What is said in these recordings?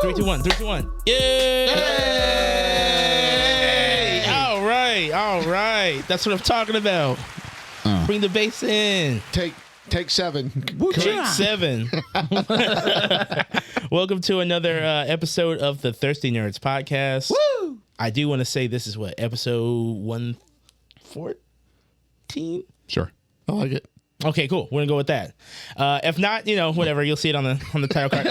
Three, two, one. Yay! All right. That's what I'm talking about. Bring the bass in. Take 7. Take 7. Welcome to another episode of the Thirsty Nerds Podcast. Woo! I do want to say this is what, episode 114? Sure. I like it. Okay, cool. We're gonna go with that. If not, whatever. You'll see it on the title card.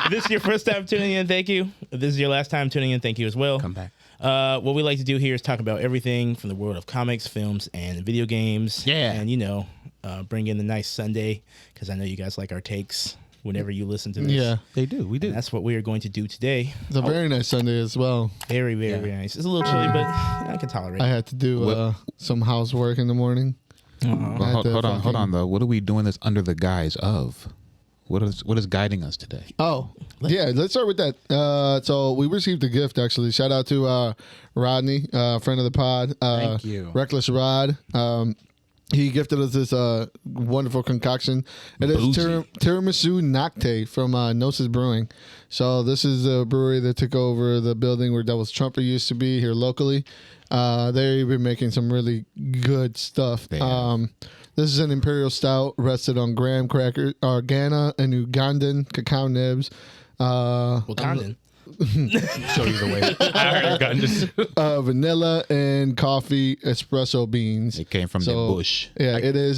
If this is your first time tuning in, thank you. If this is your last time tuning in, thank you as well. Come back. What we like to do here is talk about everything from the world of comics, films, and video games. Yeah. And bring in the nice Sunday because I know you guys like our takes whenever you listen to this. Yeah, They do. We do. And that's what we are going to do today. it's a very nice Sunday as well. Very, very, very nice. It's a little chilly, but I can tolerate I it. had to do some housework in the morning. Well, hold on though. What are we doing this under the guise of? What is guiding us today? Oh, yeah. Let's start with that. So we received a gift, actually. Shout out to Rodney, friend of the pod. Thank you. Reckless Rod. He gifted us this wonderful concoction. It is Tiramisu Nocte from Gnosis Brewing. So this is the brewery that took over the building where Devil's Trumper used to be here locally. They've been making some really good stuff. This is an imperial stout rested on graham crackers, Ghana and Ugandan cacao nibs. Wakandan. Show you the way. I heard Ugandan. Vanilla and coffee espresso beans. It came from the bush. Yeah, it is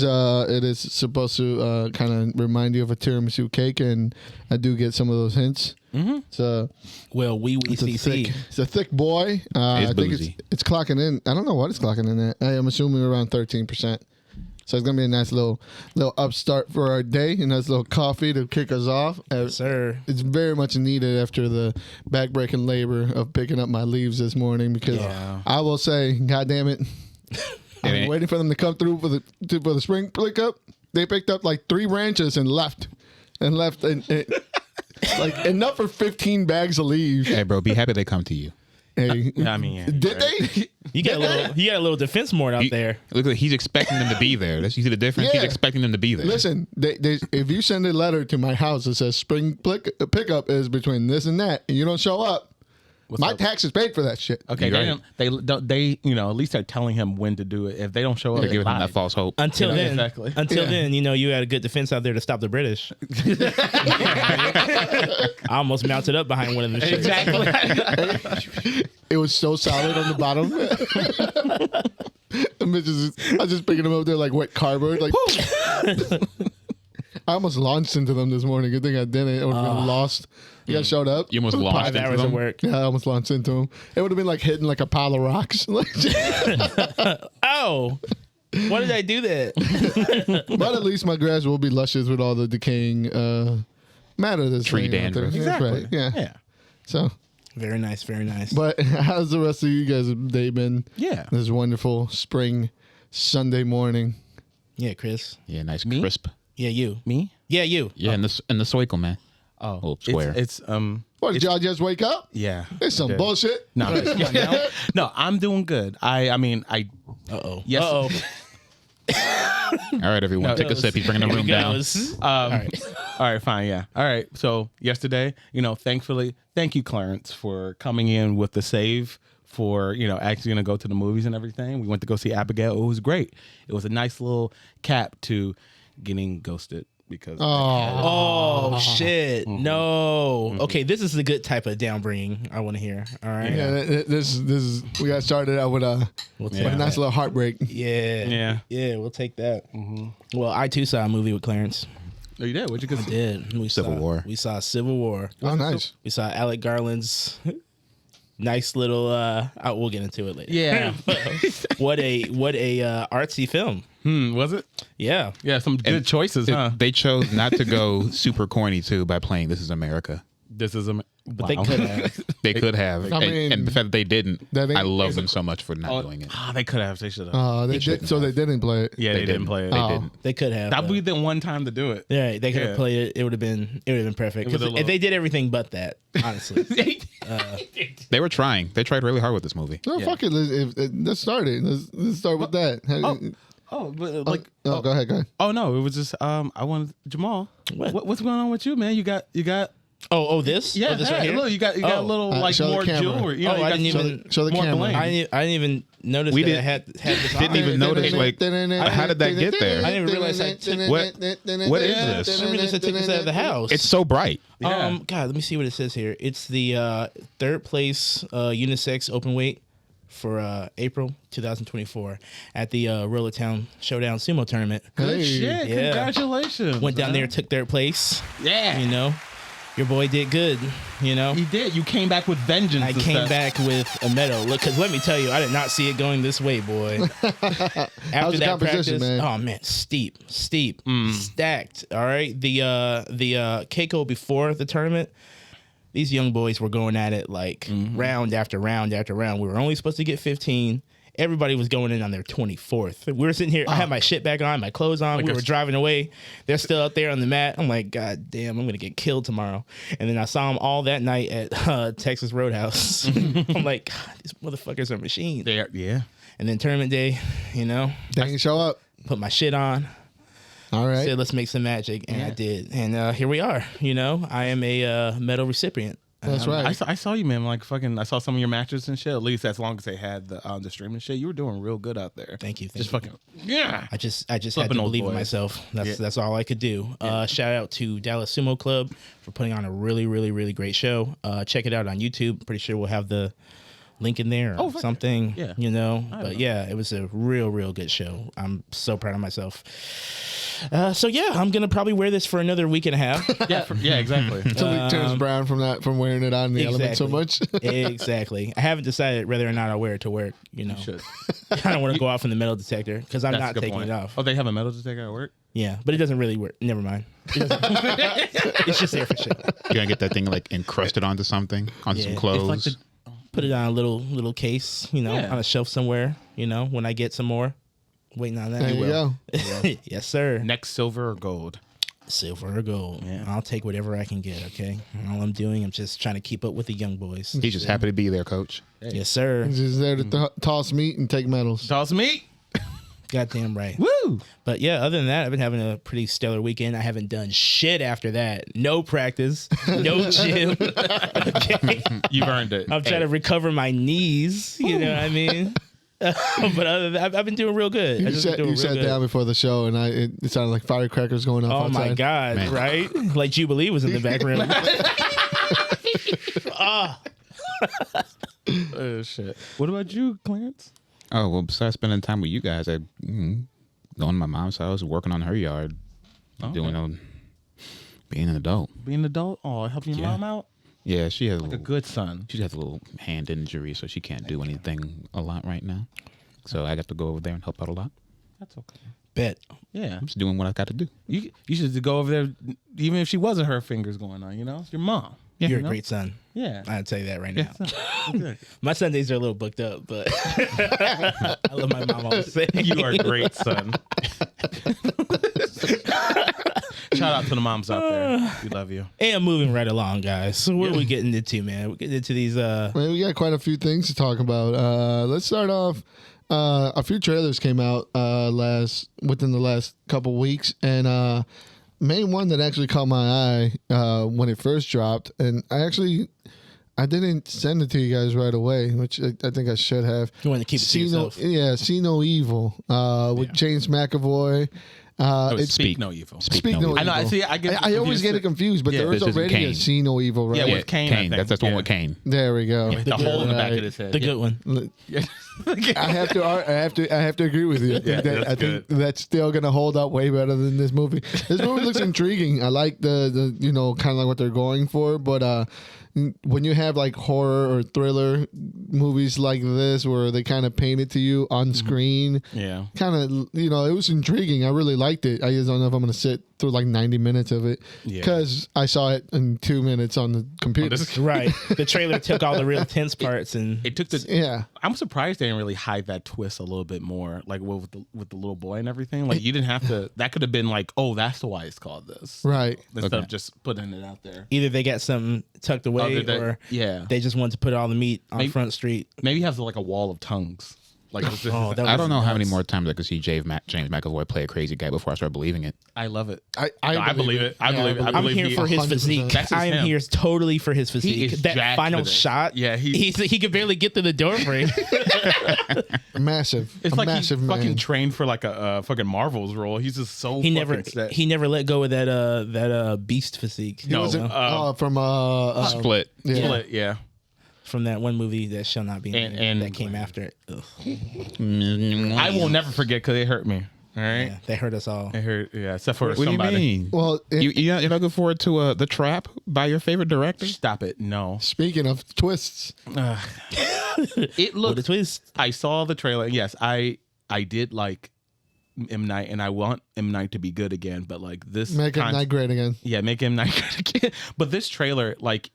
supposed to kind of remind you of a tiramisu cake, and I do get some of those hints. Mm-hmm. So, well, it's a thick boy. It's I think boozy. it's clocking in. I don't know what it's clocking in at. I am assuming around 13%. So it's gonna be a nice little upstart for our day, a nice little coffee to kick us off. Sir. It's very much needed after the backbreaking labor of picking up my leaves this morning because I will say, God damn it, I've been waiting for them to come through for the spring pickup. They picked up like 3 branches and left like enough for 15 bags of leaves. Hey, bro, be happy they come to you. Hey, I mean, yeah, did they? You got a little defense mort out there. Look, he's expecting them to be there. You see the difference? Yeah. He's expecting them to be there. Listen, if you send a letter to my house that says spring pickup is between this and that, and you don't show up, my taxes paid for that shit. okay. You're They at least they're telling him when to do it. If they don't show up, They're giving him that false hope. Until then, exactly. you had a good defense out there to stop the British. I almost mounted up behind one of them. Exactly. It was so solid on the bottom. I was just picking them up there like wet cardboard. Like, I almost launched into them this morning. Good thing I didn't. It would have been lost. You guys showed up. You almost launched 5 into hours them? of work. Yeah, I almost launched into them. It would have been like hitting like a pile of rocks. Oh, why did I do that? But at least my grass will be luscious with all the decaying matter that's Tree laying out there. dandruff. That's Exactly. right. Yeah. Yeah. So, Very nice, very nice. but how's the rest of you guys' day been? Yeah. This wonderful spring Sunday morning. Yeah, Chris. Yeah, nice Me? crisp. Yeah, you. Me? Yeah, you. Yeah, and the Soikel, man. Oh, Little square. It's What, did y'all just wake up? yeah. It's some Okay. bullshit. No, no, I'm doing good. I mean, Uh-oh. Yes. Uh-oh. All right, everyone, No, take a sip. He's bringing the Here room we go. down. All right. All right, fine, yeah. All right, so yesterday, thankfully, thank you, Clarence, for coming in with the save for, actually going to go to the movies and everything. We went to go see Abigail. It was great. It was a nice little cap to getting ghosted because... Oh, shit. No. Okay, this is the good type of downbringing I want to hear. All right. Yeah, this is we got started out with a nice little heartbreak. Yeah. Yeah, we'll take that. Mm-hmm. Well, I too saw a movie with Clarence. Oh, you did? What'd you go see? Did. Civil War. We saw Civil War. Oh, nice. We saw Alec Garland's nice little we'll get into it later. Yeah. What a artsy film. Was it? Yeah. Yeah, some good choices, huh? They chose not to go super corny too by playing "This Is America." This is But they could have. They could have. I mean, and the fact that they didn't, that ain't- I love them so much for not doing it. They could have. They should have. They didn't play it. Yeah, they didn't play it. They Oh. didn't. They could have. That'd be the one time to do it. Yeah, they could have Yeah. played it. It would have been perfect. 'Cause would've if they did everything but that, honestly. They were trying. They tried really hard with this movie. No, fuck it. Let's start it. Let's start with that. But like, Go ahead. oh no, it was just I wanted Jamal. What's going on with you, man? You got. Oh, this? Yeah, Oh, this right here? Look, you got a little like show the more camera. jewelry. You know, Oh, you I got didn't some even show the more camera. bling. I didn't even notice We that I didn't- had this on. Didn't even notice. Like, how did that get there? I didn't even realize I took. What is this? I didn't realize I took this out of the house. It's so bright. Yeah. God, let me see what it says here. It's the third place unisex open weight for April 2024 at the Roller Town Showdown Sumo Tournament. Good Hey. shit. Yeah. Congratulations. Went down man. there, took third place. Yeah. You know, your boy did good. You know, He did. You came back with vengeance. I and came stuff. back with a medal. Look, because let me tell you, I did not see it going this way, boy. After the that competition, practice, man? oh man, steep, stacked. All right, the Keiko before the tournament, these young boys were going at it like round after round after round. We were only supposed to get 15. Everybody was going in on their 24th. We were sitting here. I had my shit back on, my clothes on. We were driving away. They're still out there on the mat. I'm like, God damn, I'm going to get killed tomorrow. And then I saw them all that night at Texas Roadhouse. I'm like, God, these motherfuckers are machines. Yeah. And then tournament day, you know, They can show up. put my shit on. All right. Said, let's make some magic. And I did. And here we are. You know, I am a medal recipient. That's right. I saw you, man. Like fucking, I saw some of your matches and shit. At least as long as they had the streaming shit, you were doing real good out there. Thank you. Just you. fucking yeah. I just had Flipping to old believe in boys. myself. That's all I could do. Shout out to Dallas Sumo Club for putting on a really, really, really great show. Check it out on YouTube. Pretty sure we'll have the link in there or something. Yeah. You know. don't But know. yeah, it was a real, real good show. I'm so proud of myself. So yeah, I'm gonna probably wear this for another week and a half. Yeah, exactly. Until he turns brown from wearing it on the element so much. Exactly. I haven't decided whether or not I'll wear it to work. You know, Should. I don't want to go off in the metal detector because I'm That's a not good taking point. it off. Oh, they have a metal detector at work. Yeah, but it doesn't really work. Never mind. It doesn't- it's just there for shit. You're gonna get that thing like encrusted onto something, onto Yeah. some It's clothes. like the- Put it on a little case, you know, Yeah. on a shelf somewhere, you know, when I get some more. Waiting on that. There you go. Yes, sir. Next, silver or gold. Silver or gold. Yeah. I'll take whatever I can get, okay? All I'm doing, I'm just trying to keep up with the young boys. He's just happy to be there, Coach. Yes, sir. He's just there to toss meat and take medals. Toss meat. Goddamn right. Woo. But yeah, other than that, I've been having a pretty stellar weekend. I haven't done shit after that. No practice, no gym. Okay. You've earned it. I'm trying to recover my knees. You know what I mean? But other than that, I've been doing real good. You sat down before the show, and it sounded like firecrackers going off Oh outside. my God! Man. Right? Like Jubilee was in the back room. Oh shit. What about you, Clarence? Oh well, besides spending time with you guys, I going to my mom's house, working on her yard, doing being an adult. Being an adult? Oh, helping your mom out? Yeah, she has Like a good son. She has a little hand injury, so she can't do anything a lot right now. So I got to go over there and help out a lot. That's okay. Bet. Yeah. I'm just doing what I got to do. You should go over there, even if she wasn't her fingers going on, you know? It's your mom. You're you a know? great son. Yeah. I'll tell you that right now. Exactly. My Sundays are a little booked up, but I love my mom all the same. You are a great son. Shout out to the moms out there. We love you. And moving right along, guys. So what are we getting into, man? We're getting into these. Man, we got quite a few things to talk about. Let's start off. A few trailers came out within the last couple weeks, and main one that actually caught my eye when it first dropped, and I didn't send it to you guys right away, which I think I should have. You want to keep it to yourself. See No Evil with James McAvoy. It's Speak No Evil. Speak No Evil. I know. I always get it confused, but there was this is already a Kane. See No Evil, right? Yeah, Yeah, with Kane, I think. That's the one Yeah. with Kane. There we go. The hole in the back Right. of his head. The good one. I have to agree with you. I think that's still gonna hold up way better than this movie. This movie looks intriguing. I like the kind of like what they're going for, but when you have like horror or thriller movies like this where they kind of paint it to you on screen, Yeah. kind of it was intriguing. I really liked it. I just don't know if I'm gonna sit through like 90 minutes of it because I saw it in 2 minutes on the computer. Right. The trailer took all the real tense parts and it took the. Yeah. I'm surprised they didn't really hide that twist a little bit more, like with the little boy and everything. Like you didn't have to. That could have been like, oh, that's why it's called this, Right? Instead of just putting it out there. either they got something tucked away or they just want to put all the meat on Front Street. Maybe have like a wall of tongues. Like I don't know how many more times I could see James McAvoy play a crazy guy before I start believing it. I love it. I believe it. I believe it. I'm here for his 100%. physique. That's I am him. here totally for his physique. is That jacked final for this. shot. Yeah, he could barely get through the door frame. Massive. It's a like massive he man. fucking trained for like a fucking Marvel's role. He's just so he fucking never let go of that beast physique. He was from Split. Yeah. Split, yeah. From that one movie that shall not be named And- that came after it. Ugh. I will never forget because it hurt me. All right, Yeah, they hurt us all. it hurt. Yeah, except for What do you somebody. mean? Well, You're not looking forward to The Trap by your favorite director? Stop it! No, speaking of twists, it What a looked. twist. I saw the trailer. Yes, I did like M. Night, and I want M. Night to be good again. But like this, make it night great again. Yeah, make M. Night good again. But this trailer, like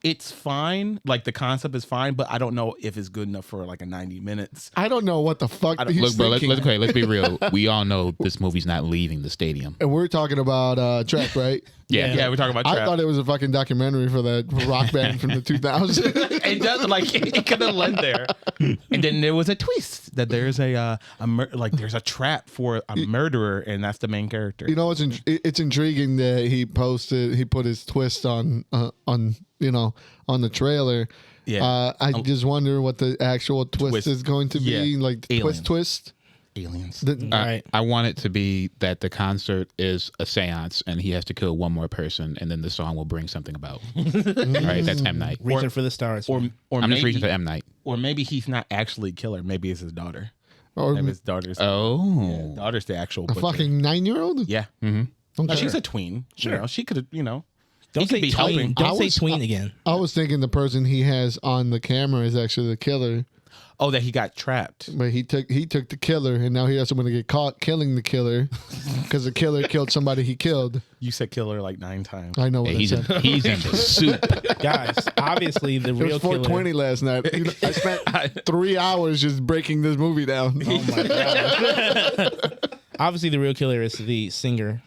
it's fine. Like the concept is fine, but I don't know if it's good enough for like a 90 minutes. I don't know what the fuck he's Look, bro, thinking. let's be real. We all know this movie's not leaving the stadium. And we're talking about Trap, right? Yeah, we're talking about I Trap. thought it was a fucking documentary for that rock band from the 2000s. It does like it could have led there, and then there was a twist that there's there's a trap for a murderer, and that's the main character. You know, it's intriguing that he put his twist on the trailer. Yeah. I just wonder what the actual twist is going to be, Yeah. like the Aliens. twist. Aliens. Right. I want it to be that the concert is a seance and he has to kill one more person and then the song will bring something about. Right? That's M. Night. Reaching for the stars. or I'm maybe, just reaching for M. Night. or maybe he's not actually a killer. Maybe it's his daughter. Or Maybe his daughter's. Oh. Daughter's the actual. a butcher. fucking 9-year-old? Yeah. Mm-hmm. No, she's a tween. Sure. You know, she could have. You know. Don't he could say be tween. helping. Don't say tween again. I was thinking the person he has on the camera is actually the killer, Oh, that he got trapped. but he took the killer, and now he has someone to get caught killing the killer because the killer killed somebody he killed. You said killer like 9 times. I know what He's I in, said. he's in the soup. Guys, obviously the It real was killer. 420 last night. I spent 3 hours just breaking this movie down. Oh my god. Obviously the real killer is the singer.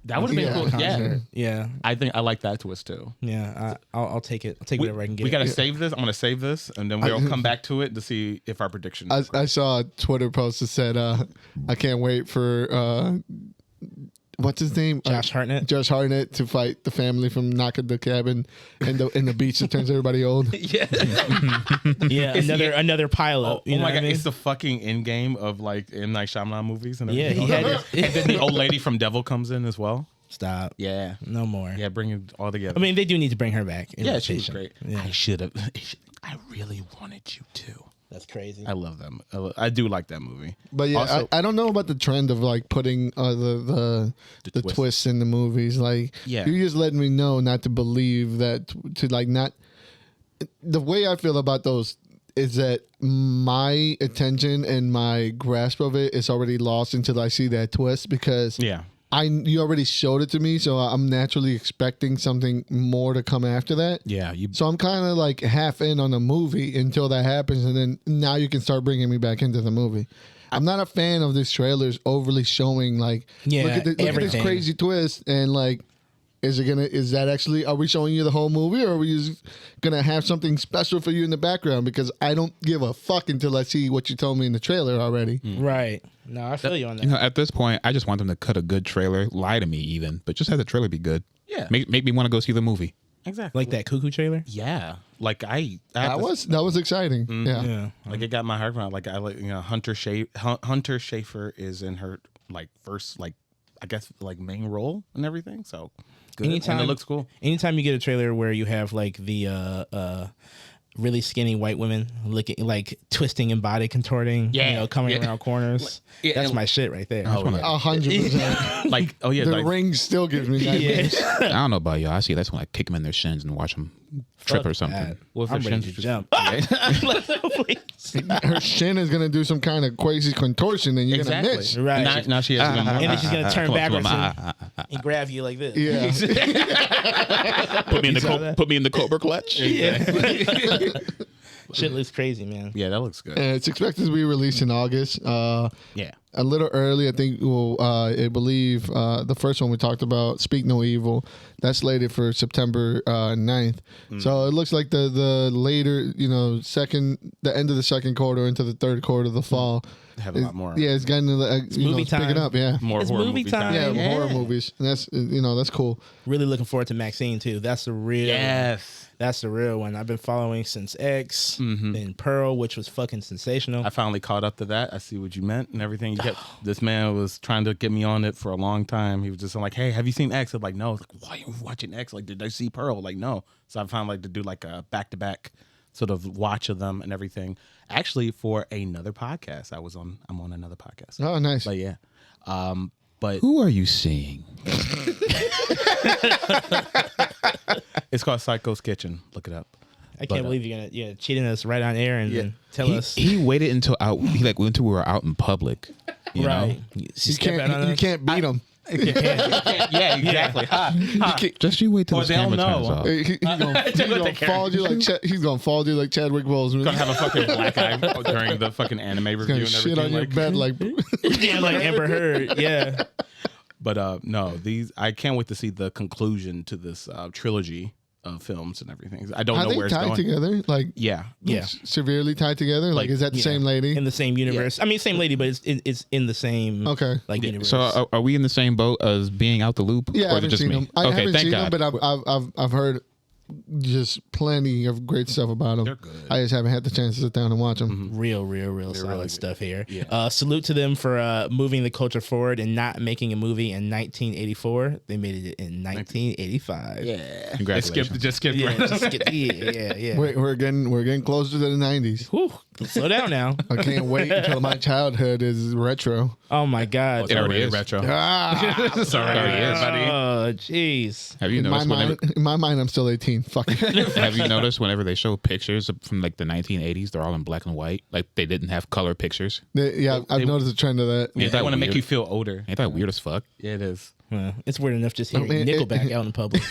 That would have been Yeah. cool. Yeah. Concert. Yeah. I think I like that twist too. Yeah. I'll take it. I'll take whatever I can get. We gotta save this. I'm gonna save this, and then we'll come back to it to see if our prediction. I saw a Twitter post that said, I can't wait for, what's his name? Josh Hartnett. Josh Hartnett to fight the family from Knock at the Cabin in the beach that turns everybody old. yeah. Yeah. Another pilot. Oh my god! It's the fucking end game of like M. Night Shyamalan movies and Yeah, everything. he had it. And then the old lady from Devil comes in as well. Stop. Yeah. No more. Yeah, bring it all together. I mean, they do need to bring her back. in yeah, she was rotation. great. Yeah. I should have. I really wanted you to. That's crazy. I love them. I do like that movie. But yeah, Also- I don't know about the trend of like putting the twist. twists in the movies. Like, Yeah. you just letting me know not to believe that, to like not. The way I feel about those is that my attention and my grasp of it is already lost until I see that twist, because Yeah. you already showed it to me, so I'm naturally expecting something more to come after that. Yeah. You. So I'm kind of like half in on the movie until that happens, and then now you can start bringing me back into the movie. I'm not a fan of these trailers overly showing like, Yeah, look at this everything. crazy twist, and like, is that actually, are we showing you the whole movie, or are we just gonna have something special for you in the background? Because I don't give a fuck until I see what you told me in the trailer already. Right. No, I feel you on that. You know, at this point, I just want them to cut a good trailer, lie to me even, but just have the trailer be good. Yeah. Make me want to go see the movie. Exactly. Like that Cuckoo trailer? Yeah. Like That was exciting. Yeah. Yeah. Like it got my heart around. Like I like Hunter Schafer is in her like first like I guess like main role and everything. So good. Anytime and it looks cool. Anytime you get a trailer where you have like the really skinny white women looking like twisting and body contorting, coming around corners. That's my shit right there. Oh, yeah. 100%. Like oh yeah, The like ring still gives me nightmares. I don't know about y'all. I see that's when I kick them in their shins and watch them trip or something. That. What if I'm her ready shins to just- jump. Please. Her shin is gonna do some kind of crazy contortion, and you're gonna exactly. miss. Right. Now she has And then she's gonna turn Come on, backwards. come on. and grab you like this. Yeah. Put me in the Cobra clutch. Yeah. Shit looks crazy, man. Yeah, that looks good. And it's expected to be released in August. Yeah. A little early, I think. Well, I believe the first one we talked about, Speak No Evil, that's slated for September 9th. So it looks like the later, the end of the second quarter into the third quarter of the fall. Have a lot more. Yeah, it's getting movie it's picking time. up. Yeah, More It's horror movie time. yeah, horror movies. And that's that's cool. Really looking forward to Maxine too. That's the real. Yes. That's the real one. I've been following since X, then Pearl, which was fucking sensational. I finally caught up to that. I see what you meant and everything. This man was trying to get me on it for a long time. He was just like, "Hey, have you seen X?" I'm like, "No." Like, why are you watching X? Like, did I see Pearl? Like, no. So I found to do like a back-to-back sort of watch of them and everything. Actually, for another podcast, I'm on another podcast. Oh, nice. But yeah, but Who are you seeing? it's called Psycho's Kitchen. Look it up. I can't believe you're gonna cheating us right on air and then tell us. He waited until until we were out in public. You right. know? You can't beat him. Yeah, exactly. Just you wait till Or the they'll camera know. turns off. He's gonna follow you like Chadwick Boseman. Gonna have a fucking black eye during the fucking anime review and He's gonna everything. shit on your bed like. Yeah, like Amber Heard. Yeah. But no, I can't wait to see the conclusion to this trilogy of films and everything. I don't Are know they where it's tied going. together? Like, Yeah. severely tied together. Like, is that the same lady? In the same universe. I mean, same lady, but it's in the same universe. So are we in the same boat as being out the loop? Yeah, I or haven't just seen me? them. I Okay, haven't thank seen God. them, but I've heard just plenty of great stuff about them. They're good. I just haven't had the chance to sit down and watch them. real solid really stuff here. Yeah. Salute to them for moving the culture forward and not making a movie in 1984. They made it in 1985. Yeah. Congratulations. Just skip. Yeah, just get, yeah. We're getting closer to the 90s. Whew, slow down now. I can't wait until my childhood is retro. Oh my God. It already is. retro. Sorry, everybody. Oh, jeez. Have you In my noticed mind, in my mind, I'm still 18. Fuck it. Have you noticed whenever they show pictures from like the 1980s, they're all in black and white. Like they didn't have color pictures. I've noticed a trend of that. Ain't They that want to make weird? you feel older. Ain't that weird as fuck? Yeah, it is. It's weird enough just hearing Nickelback out in public.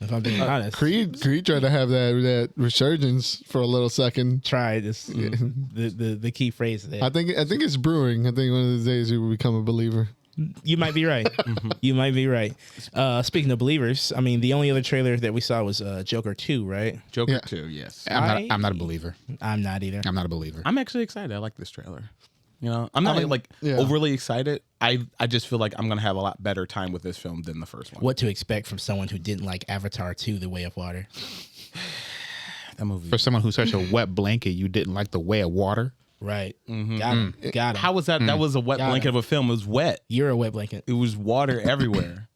If I'm being honest. Creed tried to have that resurgence for a little second. Try this. The key phrase there. I think it's brewing. I think one of these days we will become a believer. You might be right. You might be right. Speaking of believers, I mean, the only other trailer that we saw was Joker 2, right? Joker Yeah. 2, yes. I'm not a believer. I'm not either. I'm not a believer. I'm actually excited. I like this trailer. You know, I'm not yeah. overly excited. I just feel like I'm gonna have a lot better time with this film than the first one. What to expect from someone who didn't like Avatar 2, The Way of Water? That movie? For someone who's such a wet blanket, you didn't like the way of water. Right. Got him. Got him. How was that? That was a wet Got blanket it. of a film. It was wet. You're a wet blanket. It was water everywhere.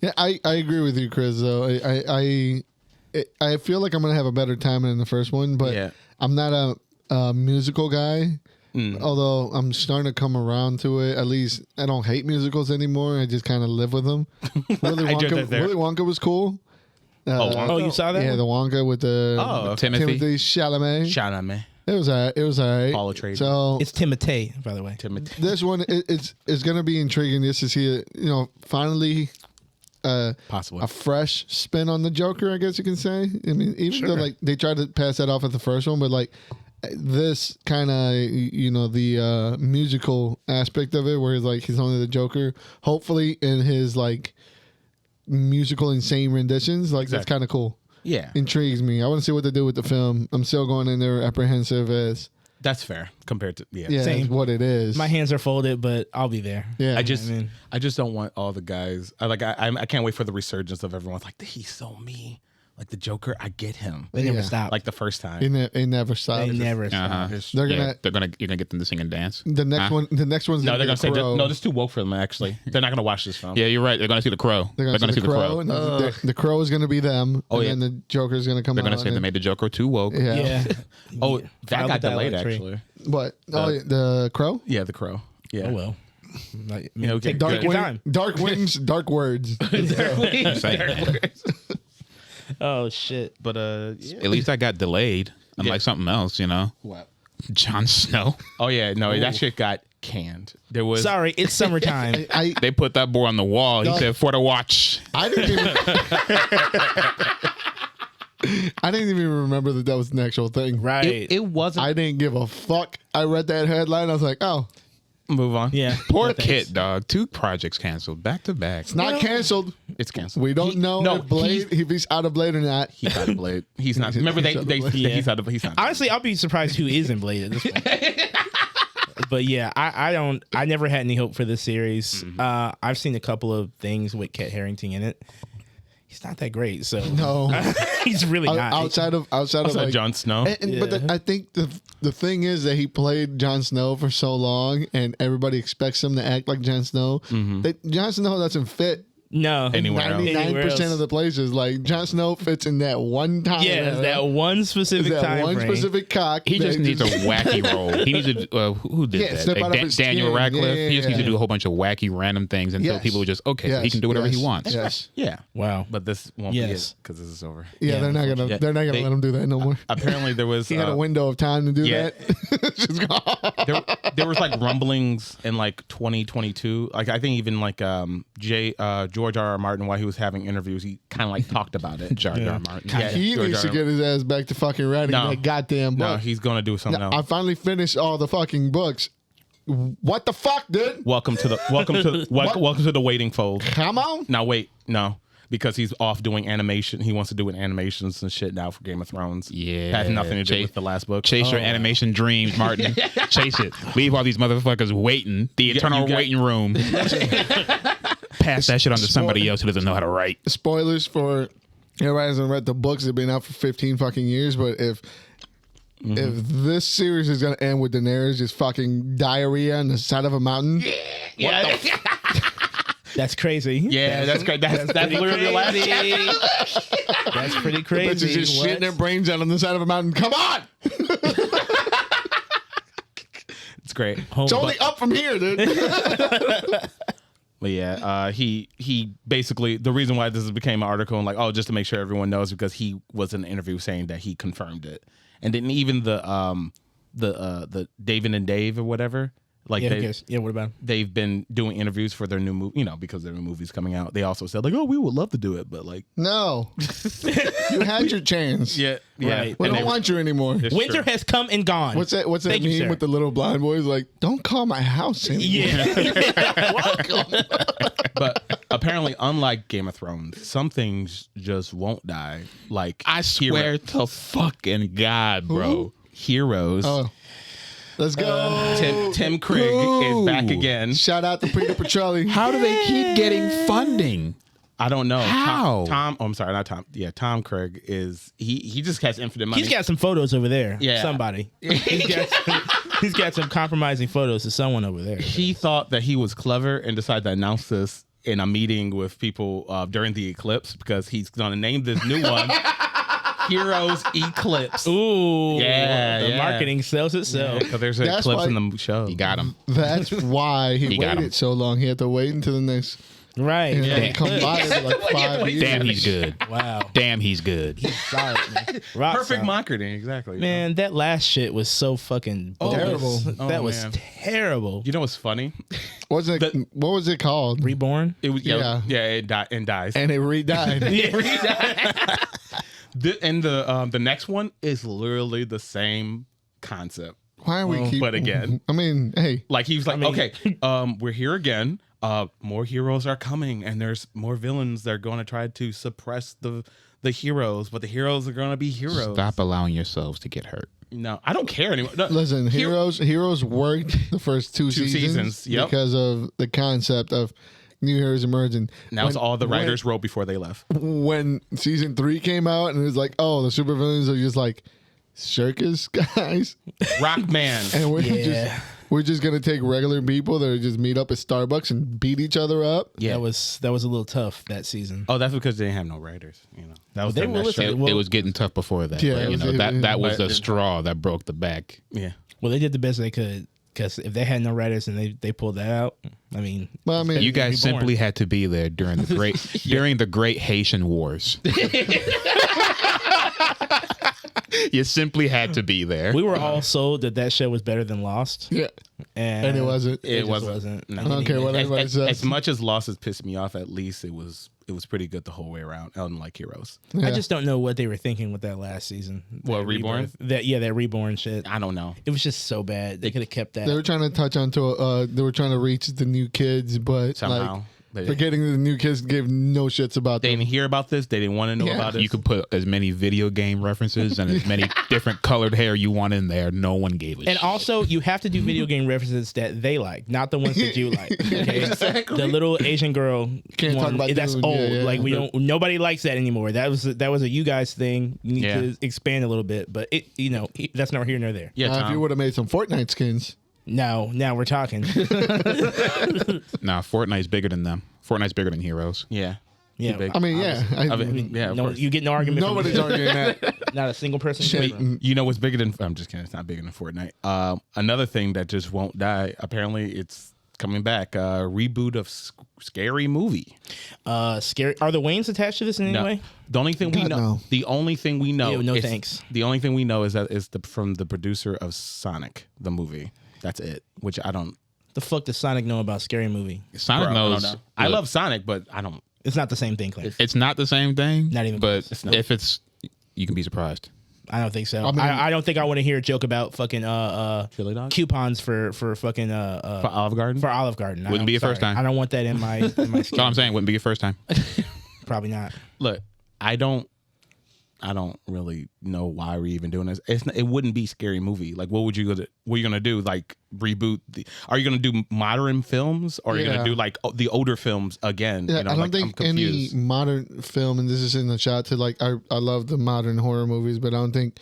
Yeah, I agree with you, Chris. Though I feel like I'm gonna have a better time than the first one, but Yeah. I'm not a musical guy. Although I'm starting to come around to it. At least I don't hate musicals anymore. I just kind of live with them. Willy I joined that there. Wonka was cool. Wonka? Oh, you saw that? Yeah, one? the Wonka with the Timothy. Chalamet. Shout out, man. It was alright. Paul Atreides. So It's Timotei, by the way. Timothy. this one it's gonna be intriguing just to see it. Finally. Possibly. A fresh spin on the Joker, I guess you can say. I mean, even though like they tried to pass that off at the first one, but like this kind of the musical aspect of it, where he's only the Joker. Hopefully, in his like musical insane renditions, like that's kind of cool. Yeah. Intrigues me. I want to see what they do with the film. I'm still going in there apprehensive as That's fair compared to Same. what it is. My hands are folded, but I'll be there. Yeah, I just mean- I just don't want all the guys. I can't wait for the resurgence of everyone's like he's so me. Like the Joker, I get him. They never Yeah. stop. Like the first time. it never stops. they never stop. Uh-huh. They're Yeah, gonna you're gonna get them to sing and dance. the next one. The next one's No, gonna they're be gonna say The Crow. no. This is too woke for them. Actually, they're not gonna watch this film. Yeah, you're right. They're gonna see the crow. They're gonna see the Crow. And the Crow is gonna be them. Oh, and yeah. then the Joker's gonna come They're out. gonna say they and made the Joker too woke. Yeah. Yeah. Oh, File that got the delayed ballot tree. actually. What? The Crow? Yeah, the Crow. Yeah. Oh well. Like, I mean, know, take, dark take your time. Dark winds, dark words. Oh shit. But At least I got delayed, unlike something else. what? Jon Snow. Oh yeah, no, that shit got canned. There was Sorry, it's summertime. They put that boy on the wall. He No. said, "For the watch." I didn't even remember that was an actual thing. Right. it wasn't. I didn't give a fuck. I read that headline. I was like, oh, Move on. Yeah. Poor No, thanks. Kit, dog. 2 projects canceled back to back. it's not canceled. It's canceled. We don't know if he's out of Blade or not. He's out of Blade. He's not. Remember they Yeah. he's out of. He's not. Honestly, I'll be surprised who is in Blade at this point. But yeah, I never had any hope for this series. I've seen a couple of things with Kit Harington in it. He's not that great, so No. he's really not. outside of like Jon Snow. But I think the thing is that he played Jon Snow for so long, and everybody expects him to act like Jon Snow. Jon Snow doesn't fit No, Anywhere else. 99% of the places. Like Jon Snow fits in that one time. Yeah, that one specific that time one frame. specific cock. He just that needs a wacky role. He needs to. Who did Yeah, that? step out of his Daniel skin. Radcliffe. Yeah, He just needs to yeah. do a whole bunch of wacky, random things until Yes. people just so he can do whatever he wants. Yes. Yeah. Wow. But this won't Yes. be it because this is over. Yeah, Yeah, they're not gonna. yeah. They're not gonna They- let him do that no more. Apparently there was He had a window of time to do yeah. that. Just gone. there was like rumblings in like 2022. Like I think even like George R.R. Martin, while he was having interviews, he kind of like talked about it. Jar Jar Martin. Yeah. He George needs to R.R. get his ass back to fucking writing No. that goddamn book. No, he's gonna do something I else. finally finished all the fucking books. What the fuck, dude? Welcome to the waiting fold. Come on. Now wait, no. Because he's off doing animation. He wants to do animations and shit now for Game of Thrones. Yeah. Has nothing to do Chase- with the last book. Chase your animation dreams, Martin. Chase it. Leave all these motherfuckers waiting. The eternal you got- waiting room. Pass that shit on to somebody else who doesn't know how to write. Spoilers for everybody hasn't read the books. They've been out for 15 fucking years. But if this series is gonna end with Daenerys just fucking diarrhea on the side of a mountain, Yeah, That's crazy. yeah, that's great. That's literally the last chapter. That's pretty bitches crazy. just What? shitting their brains out on the side of a mountain. Come on, It's great. it's only up from here, dude. But yeah, he basically, the reason why this became an article and like, oh, just to make sure everyone knows, because he was in an interview saying that he confirmed it, and then even the David and Dave or whatever, like Yeah, who cares? Yeah, what about him? they've been doing interviews for their new movie, because their new movie's coming out. They also said like, oh, we would love to do it, but like, No, you had your chance. yeah, Right. We And don't want you anymore. It's Winter true. has come and gone. What's that Thank you, meme sir. with the little blind boys? Like, don't call my house anymore. Yeah. Welcome. But apparently, unlike Game of Thrones, some things just won't die. Like I swear to fucking God, bro. Heroes. Oh, let's go. Tim Craig is back again. Shout out to Peter Petrelli. How do they keep getting funding? I don't know. How? Tom? Oh, I'm sorry, not Tom. Yeah, Tom Craig is he just has infinite money. He's got some photos over there. Yeah. Somebody. He's got some compromising photos to someone over there. He thought that he was clever and decided to announce this in a meeting with people during the eclipse, because he's going to name this new one Heroes Eclipse. Ooh. Yeah, The yeah. marketing sells itself. Because there's an That's eclipse why- in the show. You got him. That's why he got him. waited so long. He had to wait until the next. Right. And come by it like 5 years. Damn, he's good. Wow. Damn, he's good. Solid, man. Rock Perfect solid. marketing, exactly. Man, that last shit was so fucking bogus. Terrible. That Oh, was man. terrible. You know what's funny? What was it called? Reborn? It was Yeah. it dies. And it re-died. And the next one is literally the same concept. Why are we keep? But again. I mean, hey, Like he was like, mean- okay, we're here again. More heroes are coming, and there's more villains. They're going to try to suppress the heroes, but the heroes are going to be heroes. Stop allowing yourselves to get hurt. No, I don't care anymore. No, listen, heroes worked the first two seasons yep. because of the concept of new heroes emerging. And that was all the writers wrote before they left. When season 3 came out, and it was like, oh, the supervillains are just like circus guys, Rockman. and Yeah. we're just gonna take regular people that just meet up at Starbucks and beat each other up. Yeah. That was a little tough that season. Oh, that's because they didn't have no writers. That was they their were next listening. show. Well- It was getting tough before that. Yeah, but, it was- that was but- the straw that broke the back. Yeah. Well, they did the best they could, because if they had no writers and they pulled that out, I mean, Well, I mean, You guys Reborn. simply had to be there during the great Haitian wars. You simply had to be there. we were all sold that show was better than Lost. yeah, And it wasn't. It just wasn't. No. I don't care what anybody says. As much as losses pissed me off, at least it was pretty good the whole way around. Unlike Heroes. Yeah. I just don't know what they were thinking with that last season. What, That Reborn? That Reborn shit. I don't know. It was just so bad. They could have kept that. They were trying to touch onto. They were trying to reach the new kids, but Somehow. forgetting that the new kids gave no shits about They them. didn't hear about this. They didn't want to know Yeah. about it. You could put as many video game references and as many different colored hair you want in there. No one gave a And shit. also, you have to do video game references that they like, not the ones that you like. Okay? The little Asian girl Can't talk one, about that's Dune. old. Yeah, yeah. Like nobody likes that anymore. That was a you guys thing. You need Yeah. to expand a little bit, but that's not here nor there. Yeah, If you Tom. would have made some Fortnite skins. Now we're talking. Nah, Fortnite's bigger than them. Fortnite's bigger than Heroes. Yeah. Yeah, Too big. I mean, yeah. I mean, yeah, of no, course. you get no argument. from Nobody's arguing that. Not a single person. Shit. can. You know what's bigger than? I'm just kidding. It's not bigger than Fortnite. Another thing that just won't die. Apparently, it's coming back. Reboot of Scary Movie. Scary. Are the Waynes attached to this in any way? The only thing we God, know. no. The only thing we know. Ew, no is- thanks. The only thing we know is that it's from the producer of Sonic the movie. That's it. Which I don't. The fuck does Sonic know about Scary Movie? Sonic Bro, knows. I don't know. I love Sonic, but I don't. It's not the same thing, Clay. It's not the same thing. Not even But close. if it's, you can be surprised. I don't think so. I mean- I don't think I want to hear a joke about fucking Chili dog? coupons for fucking For Olive Garden. for Olive Garden. Wouldn't be your first time. I don't want that in my That's all I'm saying. Wouldn't be your first time. Probably not. Look, I don't really know why we're even doing this. It wouldn't be Scary Movie. Like, what are you gonna do? Like, reboot? Are you gonna do modern films, or are you Yeah. gonna do like the older films again? Yeah, You know, I don't like, I'm think any confused. modern film, and this is in the shot to like, I love the modern horror movies, but I don't think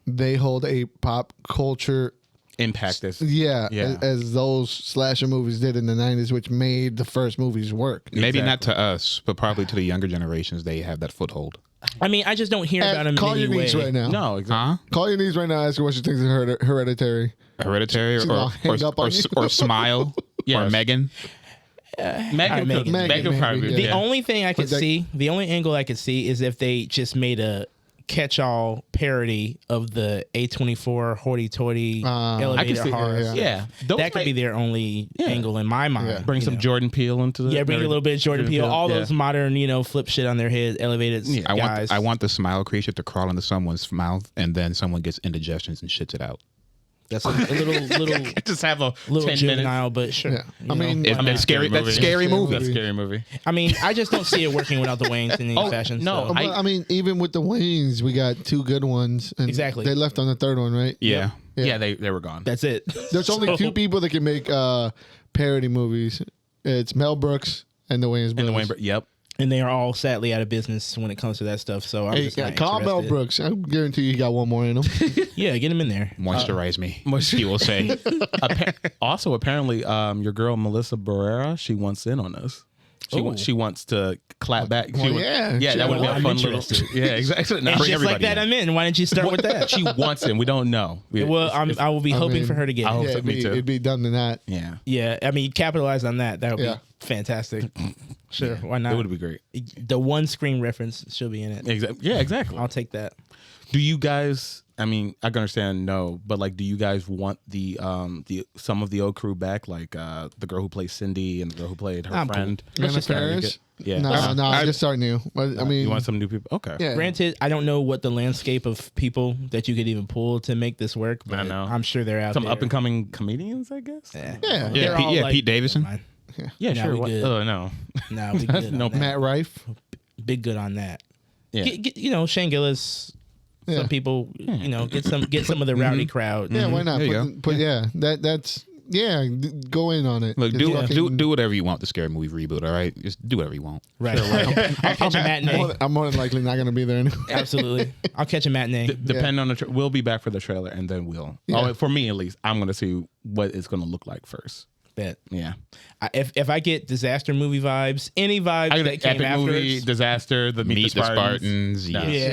they hold a pop culture impact this. Yeah. Yeah. As those slasher movies did in the 90s, which made the first movies work. Maybe not to us, but probably to the younger generations. They have that foothold. I mean, I just don't hear about him Call in your any niece way. right now. No, exactly. Huh? Call your niece right now. Ask her what she thinks of Hereditary. Hereditary She's or gonna hang up on you. or Smile or Yes. Megan. Megan Megan. Megan probably. Megan, The yeah. only thing I could But that- see, the only angle I could see is if they just made a catch-all parody of the A24 hoity-toity I elevator can see- horror. yeah. Yeah, those That could might- be their only angle in my mind. Yeah. Bring you some know. Jordan Peele into the. Yeah, bring a little bit of Jordan Peele. All Yeah. those modern, flip shit on their head, elevated guys. I want the smile creature to crawl into someone's mouth and then someone gets indigestions and shits it out. That's a little Just have a little 10 minutes. juvenile, but sure. Yeah. You I know. mean, That's scary. That's a scary movie. That's a scary movie. I mean, I just don't see it working without the Waynes in any fashion. no, so. I mean, even with the Waynes, we got two good ones. And Exactly. They left on the third one, right? Yeah. Yeah, they were gone. That's it. There's only two people that can make parody movies. It's Mel Brooks and the Wayans In the brothers. Wayne. Yep. And they are all sadly out of business when it comes to that stuff. So I'm Hey, just not call Mel interested. Brooks. I guarantee you he got one more in him. Yeah, get him in there. Moisturize me. He will say. Also, apparently, your girl Melissa Barrera, she wants in on this. She wants to clap back. Well, yeah, she- that would be a I'm fun little. interested. Yeah, exactly. No, And bring just like everybody that, in. I'm in. Why didn't you start with that? She wants him. We don't know. Well, I will be hoping mean, for her to get I it. hope Yeah, so, me too. it'd be done than that. Yeah, Yeah, I mean, capitalize on that. That would Yeah. be fantastic. Sure, why not? it would be great. The one screen reference, she'll be in it. Exactly. Yeah, exactly. I'll take that. Do you guys? I mean, I can understand no, but like, do you guys want the some of the old crew back, like the girl who plays Cindy and the girl who played her I'm cool. friend? Anna just start Faris? Yeah. No, just start new. But, I mean, You want some new people? Okay. yeah. Granted, I don't know what the landscape of people that you could even pull to make this work, but I know. I'm sure they're out Some there. up and coming comedians, I guess. Yeah. Yeah. They're all like, Pete Davidson. "Never mind." Yeah, Nah, sure. we What? good. Oh no. Nah, we good. No, on that. Matt Rife. Big good on that. Yeah. Shane Gillis. Yeah. Some people, get some of the rowdy crowd. Yeah, why not? There you But yeah, that's go in on it. Look, Just do fucking- do whatever you want. The scary movie reboot. All right, just do whatever you want. Right. I'll catch a matinee. I'm more than likely not going to be there anyway. Absolutely. I'll catch a matinee. Depending on the, we'll be back for the trailer, and then we'll. Yeah. Oh, for me at least, I'm gonna see what it's gonna look like first. Bet. Yeah. If I get disaster movie vibes, any vibes I got that an came epic afterwards, movie, disaster, the Meet the Spartans. Yes, yeah,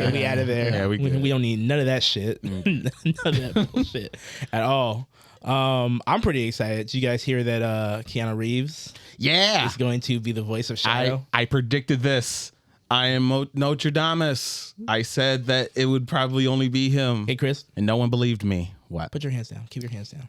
sir. we out of there. Yeah, we good. we don't need none of that shit. None of that bullshit at all. I'm pretty excited. Did you guys hear that Keanu Reeves Yeah. is going to be the voice of Shadow? I predicted this. I am Notre Dame. I said that it would probably only be him. Hey, Chris. And no one believed me. What? Put your hands down. Keep your hands down.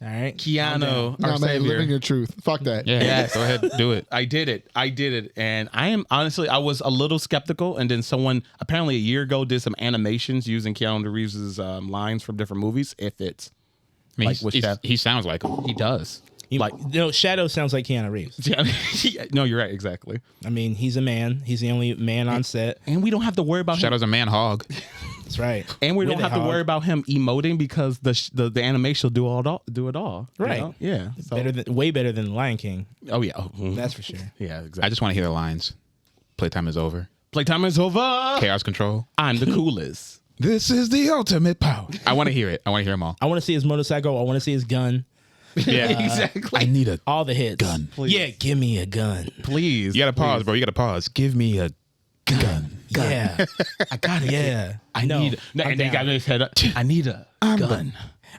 All right. Keanu, No, our man, savior. living your truth. Fuck that. Yeah, Yes. go ahead, do it. I did it. And I am honestly, I was a little skeptical. And then someone apparently a year ago did some animations using Keanu Reeves' lines from different movies. If it's I mean, like with he sounds like him. he does. Shadow sounds like Keanu Reeves. No, you're right. Exactly. I mean, he's a man. He's the only man on set. And we don't have to worry about him. Shadow's a man hog. That's right. And we With don't the have to hog. worry about him emoting because the animation will do it all. you Right. know? Yeah. So, Way better than Lion King. oh yeah. Oh, mhm. That's for sure. yeah. Exactly. I just want to hear the lines. Playtime is over. Playtime is over. Chaos control. I'm the coolest. This is the ultimate power. I want to hear it. I want to hear them all. I want to see his motorcycle. I want to see his gun. Yeah, exactly. I need a. All the hits. Gun. Please. Yeah, give me a gun. Please. You gotta pause, bro. You gotta pause. Give me a gun. Yeah. I got it. Yeah. I No, need. I'm And they down. got his head up. I need a gun.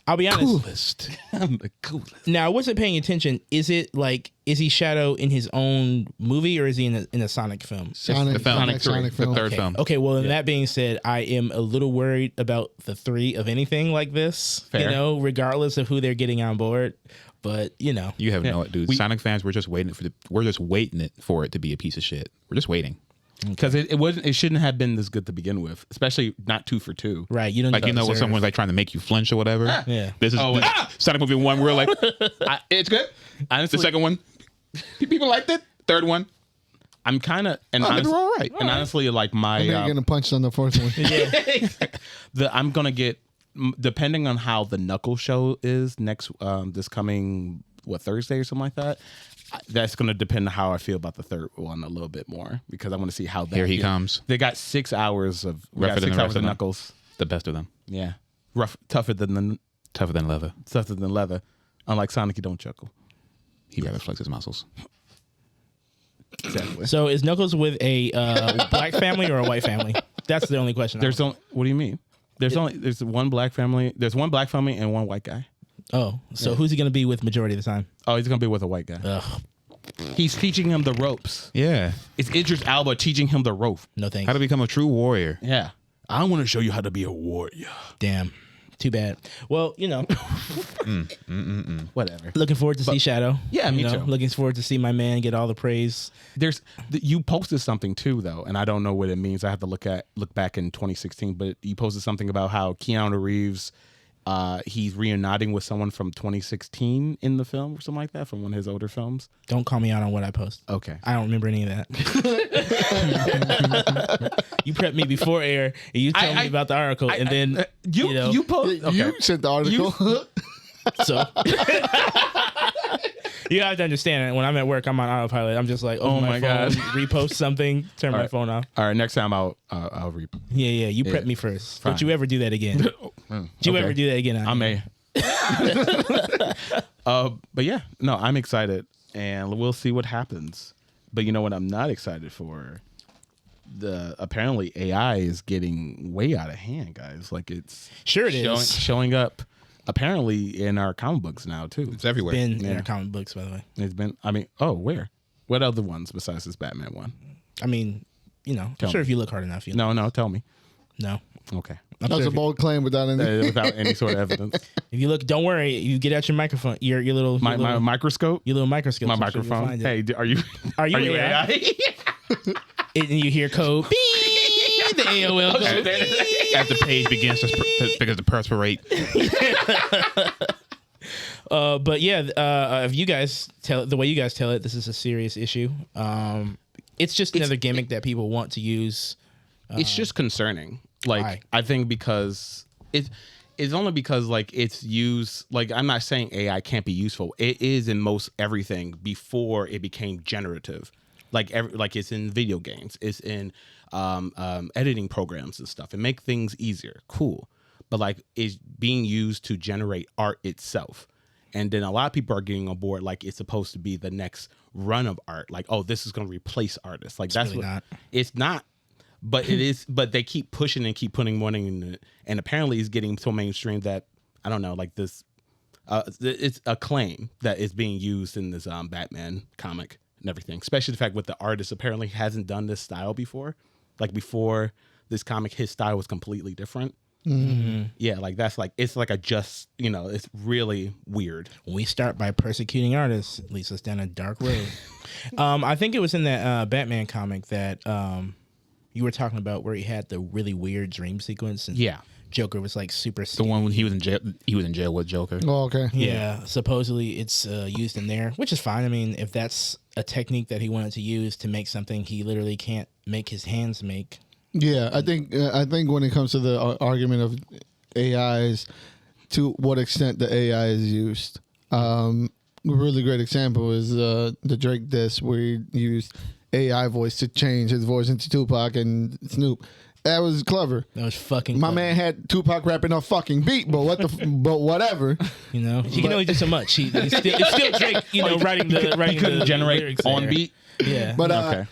I'll be honest. Coolest. I'm the coolest. Now, I wasn't paying attention. Is he Shadow in his own movie or is he in a Sonic film? Sonic, The film. Sonic, Sonic film. The third film. Okay, well, that being said, I am a little worried about the 3 of anything like this, Fair. Regardless of who they're getting on board. But, You have no, dude. Sonic fans, we're just waiting for it to be a piece of shit. We're just waiting. Because it shouldn't have been this good to begin with, especially not 2 for 2. right, you don't Like, when deserve- someone's like trying to make you flinch or whatever. Yeah. This is Sonic movie 1. We're like, it's good. Honestly, The second one, people liked it. Third one, I'm kind of and they were all right. And honestly, like my And then you're gonna punch on the fourth one. I'm gonna get depending on how the Knuckles show is next this coming Thursday or something like that. That's gonna depend on how I feel about the third one a little bit more because I want to see how that. Here he comes. They got 6 hours of Rougher than the rest of them. Knuckles. The best of them. Yeah, tougher than leather. Unlike Sonic, you don't chuckle. He rather flex his muscles. Exactly. So is Knuckles with a black family or a white family? That's the only question. There's only. What do you mean? There's one black family. There's one black family and one white guy. Who's he going to be with majority of the time? Oh, he's gonna be with a white guy. Ugh, He's teaching him the ropes. Yeah. It's Idris Elba teaching him the rope. no thanks. How to become a true warrior. Yeah. I want to show you how to be a warrior. Damn. Too bad. Well, Whatever. looking forward to see Shadow. Yeah, me too. Looking forward to see my man get all the praise. You posted something too though, and I don't know what it means. I have to look back in 2016, but you posted something about how Keanu Reeves he's reuniting with someone from 2016 in the film or something like that from one of his older films. Don't call me out on what I post. Okay. I don't remember any of that. You prepped me before air, and you told me about the article, and then you post. Okay. You sent the article. So you have to understand that when I'm at work, I'm on autopilot. I'm just like, oh my my God. God, repost something, turn my right. phone off. All right, next time I'll read. Yeah. You prep me first. Fine. Don't you ever do that again? Don't you ever do that again? I may. But yeah, no, I'm excited, and we'll see what happens. But you know what? I'm not excited for. Apparently AI is getting way out of hand, guys. Like it's Sure it is. showing up. Apparently in our comic books now too. It's everywhere. Been in our comic books, by the way. It's been. I mean, where? What other ones besides this Batman one? I mean, I'm Tell sure me. if you look hard enough, you No, tell me. No. Okay. I'm That was sure a bold claim without any. Without any sort of evidence. if you look, don't worry. You get out your microphone, your little, My microscope. your little microscope. My I'm sure you'll microphone. find it. Hey, are you? Are you AI? And you hear code. Beep, the AOL code. As the page begins to perspirate. But yeah, if you guys tell it the way you guys tell it, this is a serious issue. It's just another gimmick that people want to use. It's just concerning. Like why? I think because it's only because like it's used. Like I'm not saying AI can't be useful. It is in most everything before it became generative. Like it's in video games. It's in editing programs and stuff. It make things easier. Cool. But like it's being used to generate art itself. And then a lot of people are getting on board like it's supposed to be the next run of art. Like, oh, this is going to replace artists. Like that's really what not. It's not. But it is. But they keep pushing and keep putting money in it. And apparently it's getting so mainstream that I don't know. Like this, it's a claim that is being used in this Batman comic and everything. Especially the fact with the artist apparently hasn't done this style before. Like before this comic, his style was completely different. Yeah, like that's like it's like a just it's really weird. We start by persecuting artists. It leads us down a dark road. I think it was in that Batman comic that you were talking about where he had the really weird dream sequence. And Yeah. Joker was like super. The one when he was in jail. He was in jail with Joker. Oh, okay. Yeah, supposedly it's used in there, which is fine. I mean, if that's a technique that he wanted to use to make something he literally can't make his hands make. Yeah, I think when it comes to the argument of AIs, to what extent the AI is used. A really great example is the Drake diss where he used AI voice to change his voice into Tupac and Snoop. That was clever. That was fucking. My clever. man had Tupac rapping a fucking beat, but but whatever. You know, he can only do so much. It's still Drake. Writing He couldn't the generate lyrics on there. beat. Yeah, But Okay.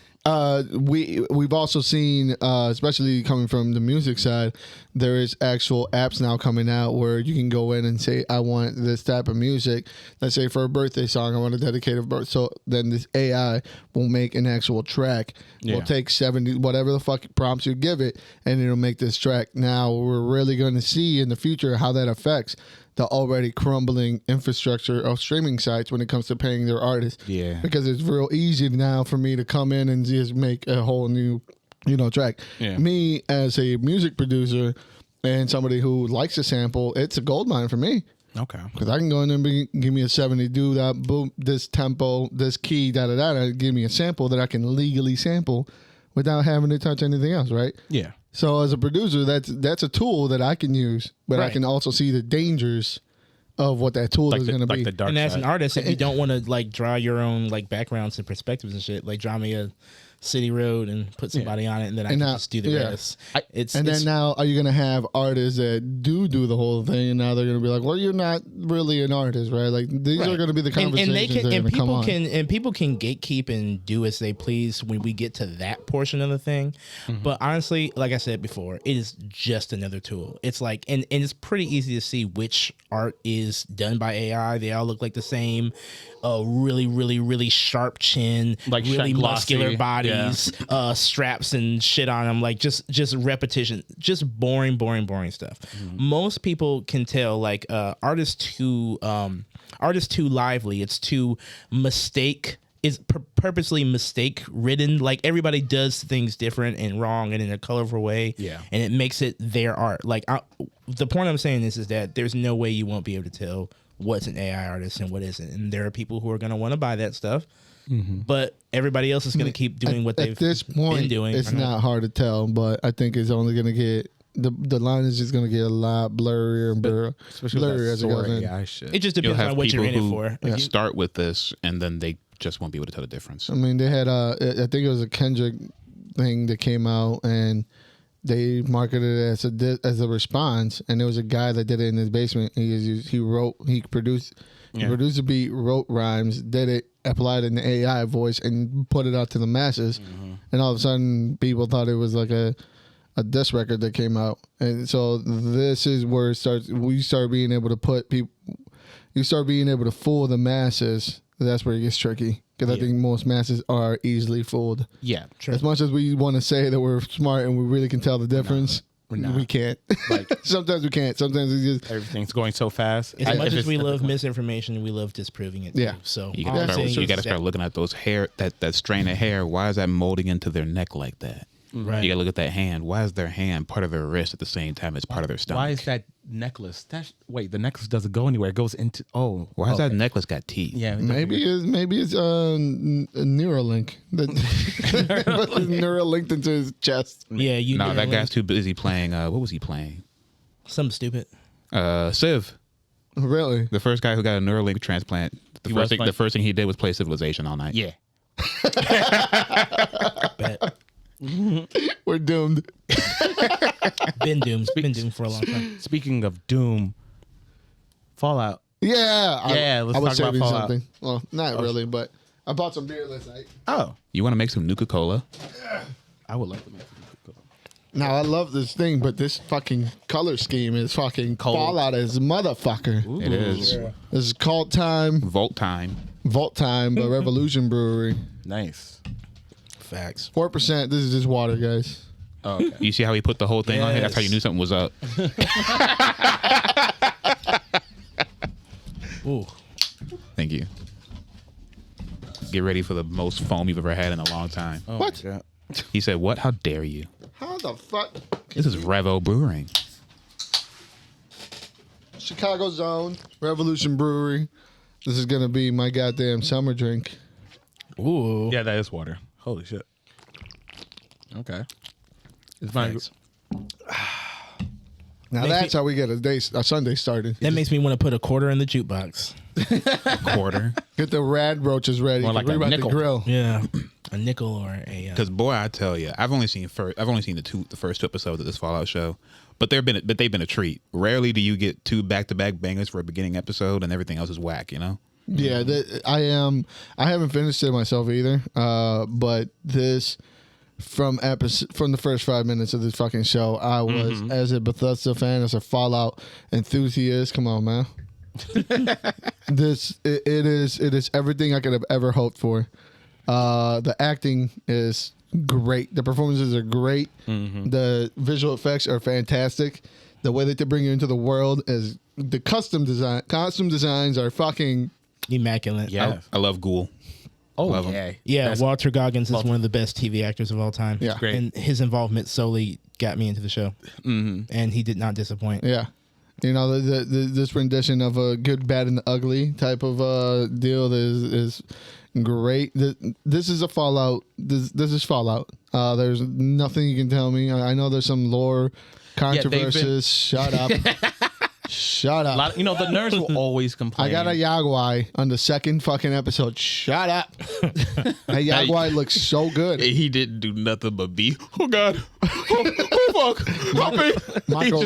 we've also seen, especially coming from the music side, there is actual apps now coming out where you can go in and say, I want this type of music. Let's say for a birthday song, I want a dedicated birth. So then this AI will make an actual track. Yeah. We'll take 70, whatever the fuck prompts you give it, and it'll make this track. Now we're really going to see in the future how that affects the already crumbling infrastructure of streaming sites when it comes to paying their artists. Yeah. Because it's real easy now for me to come in and just make a whole new, track. Yeah. Me as a music producer and somebody who likes a sample, it's a goldmine for me. Okay. Because I can go in there and give me a 70, do that, boom, this tempo, this key, da-da-da, give me a sample that I can legally sample without having to touch anything else, right? Yeah. So as a producer, that's a tool that I can use, but I Right. can also see the dangers of what that tool is going to be. Like the dark and as side. an artist, if you don't want to like draw your own like backgrounds and perspectives and shit, like draw me a city road and put somebody on it, and then I can now- just do the yeah. rest. And then now, are you going to have artists that do the whole thing, and now they're going to be like, "Well, you're not really an artist, right?" Like these Right. are going to be the conversations and they can, that are and going to come people on. people can gatekeep and do as they please when we get to that portion of the thing. But honestly, like I said before, it is just another tool. It's like, and it's pretty easy to see which art is done by AI. They all look like the same. Really, really, really sharp chin, Like really glossy, muscular yeah. bodies, straps and shit on them, like just repetition, just boring stuff. Most people can tell, like artists too lively. It's too purposely mistake ridden. Like everybody does things different and wrong and in a colorful way. Yeah. And it makes it their art. Like the point I'm saying is that there's no way you won't be able to tell what's an AI artist and what isn't. And there are people who are going to want to buy that stuff. But everybody else is going to keep doing what they've at this point, been doing. it's not hard to tell, but I think it's only going to get the line is just going to get a lot blurrier and blurrier as it goes in. AI shit. It just You'll depends have on what you're in people it for. who start with this, and then they just won't be able to tell the difference. I mean, they had I think it was a Kendrick thing that came out, and they marketed it as a response, and there was a guy that did it in his basement. He produced a beat, wrote rhymes, did it, applied an AI voice, and put it out to the masses. And all of a sudden, people thought it was like a diss record that came out. And so this is where it starts. We start being able to put people. You start being able to fool the masses. That's where it gets tricky, because I think most masses are easily fooled. Yeah. True. As much as we want to say that we're smart and we really can tell the difference, we can't. Like- Sometimes we can't. Sometimes we just. Everything's going so fast. As much If as it's we love difficult. misinformation, we love disproving it. Yeah. Too. So You all I'm gotta saying start, you is gotta start that- looking at those hair, that strand of hair. Why is that molding into their neck like that? Right. You gotta look at that hand. Why is their hand part of their wrist at the same time as part of their stomach? Why is that necklace? Wait, the necklace doesn't go anywhere. It goes into. Oh, Why is that necklace got teeth? Yeah, Maybe it's a Neuralink. Neuralinked into his chest. Yeah, you. No, know, that guy's too busy playing. What was he playing? something stupid. Civ. Really? The first guy who got a Neuralink transplant. He was playing- The first thing he did was play Civilization all night. Yeah. Bet. We're doomed. Been doomed. Been doomed for a long time. Speaking of Doom, Fallout. Yeah. Yeah, let's I was talk about saving Fallout. something. Well, not really, but I bought some beer last night. Oh, You want to make some Nuka-Cola? I would like to make some. Now, I love this thing, but this fucking color scheme is fucking Cold. Fallout as motherfucker. It is. This is Cult Time, Vault time. Vault Time by Revolution Brewery. Nice. Facts. 4%. This is just water, guys. Oh, okay. You see how he put the whole thing on here? That's how you knew something was up. Ooh. Thank you. Get ready for the most foam you've ever had in a long time. Oh, What? my God. He said, what? How dare you? How the fuck? This is Revo Brewing. Chicago Zone, Revolution Brewery. This is going to be my goddamn summer drink. Ooh. Yeah, that is water. Holy shit. Okay. It's fine. Thanks. Now Makes that's how we get a Sunday started. That makes me want to put a quarter in the jukebox. Quarter. Get the rad roaches ready. More like We're a about nickel. to grill. Yeah. A nickel or a. Because boy, I tell you, I've only seen the first two episodes of this Fallout show, but they've been a treat. Rarely do you get two back-to-back bangers for a beginning episode, and everything else is whack. You know. Yeah, I haven't finished it myself either. But this from the first 5 minutes of this fucking show, I was as a Bethesda fan, as a Fallout enthusiast. Come on, man. It is everything I could have ever hoped for. The acting is great. The performances are great. The visual effects are fantastic. The way that they bring you into the world is the costume designs are fucking immaculate. Yeah. I love Ghoul. Oh, Love 'em. yeah. Yeah, That's- Walter Goggins is one of the best TV actors of all time. Yeah. Great. And his involvement solely got me into the show. And he did not disappoint. yeah. You know, this rendition of a good, bad, and the ugly type of deal is great. This is a Fallout. This is Fallout. There's nothing you can tell me. I know there's some lore controversies. Shut up. Shut up. A lot, the nerds will always complain. I got a Yagwai on the second fucking episode. Shut up. That Yagwai looks so good. He didn't do nothing but be. Oh God. Oh fuck. Help me. Michael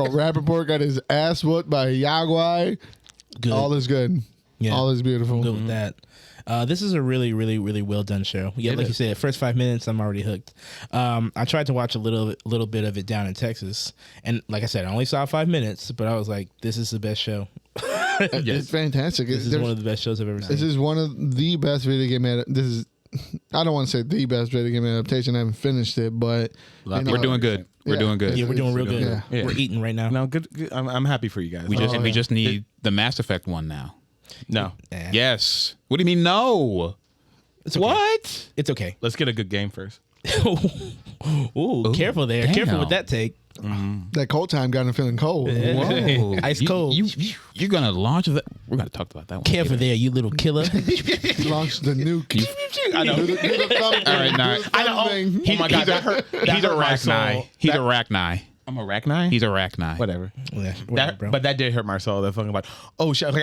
Rappaport got his ass whooped by a Yagwai. Good. All is good. Yeah. All is beautiful. Good with that. This is a really, really, really well done show. Yeah, like you said, first 5 minutes, I'm already hooked. I tried to watch a little bit of it down in Texas, and like I said, I only saw 5 minutes, but I was like, "This is the best show. It's fantastic. This is one of the best shows I've ever seen." This is one of the best video game. This is. I don't want to say the best video game adaptation. I haven't finished it, but We're doing good. We're Yeah. doing good. Yeah, we're doing real good. Yeah. We're eating right now. No, good. I'm happy for you guys. We just need the Mass Effect one now. no. Nah, Yes. What do you mean no? it's okay. What? It's okay. Let's get a good game first. Ooh, careful there. damn. Careful with that take. that cold time got him feeling cold. Whoa. Ice cold. You're gonna launch that. We're gonna talk about that one. Careful there, you little killer. He launched the nuke. I know. Do the thumb thing. All right, now- Do the thumb thing. Oh my God, that hurt. That He's a hurt my soul. Arachnai. He's a Arachnai. I'm a Arachnai? He's a Arachnai. Whatever. Yeah, whatever, bro. But that did hurt my soul. That fucking like, oh shit.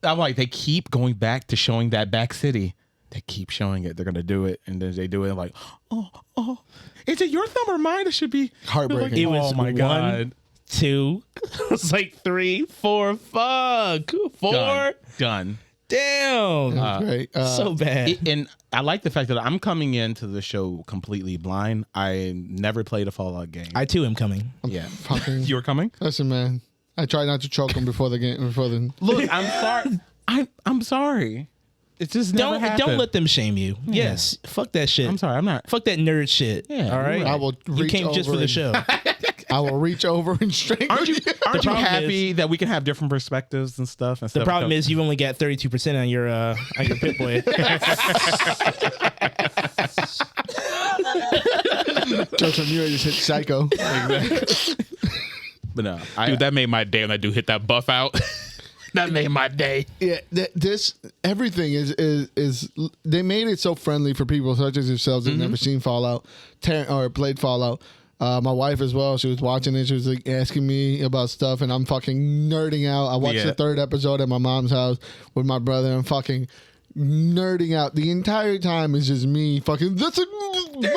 I'm like, they keep going back to showing that back city. They keep showing it. They're gonna do it, and then they do it. Like, oh, is it your thumb or mine? It should be Heartbreaking. Like, It was oh my god. 2. It's like 3, 4. Fuck. 4. Done. Damn. That's great. So bad. And I like the fact that I'm coming into the show completely blind. I never played a Fallout game. I too am coming. yeah. fucking. You were coming? Listen, man. I try not to choke him before the game. Look, I'm sorry. I'm sorry. It just never happened. Don't let them shame you. Yes. Fuck that shit. I'm sorry. I'm not. Fuck that nerd shit. Yeah, all right. you're right. I will You reach came just for over the and- show. I will reach over and strangle Aren't you problem happy that we can have different perspectives and stuff? The problem is you only got 32% on your Pit Boy. Just when you just hit psycho. but no, Dude, that made my day when that dude hit that buff out. That made my day. Yeah, this everything is they made it so friendly for people such as yourselves that never seen Fallout or played Fallout. My wife as well. She was watching it. She was like asking me about stuff, and I'm fucking nerding out. I watched the 3rd episode at my mom's house with my brother. I'm fucking nerding out. The entire time is just me fucking. That's a. They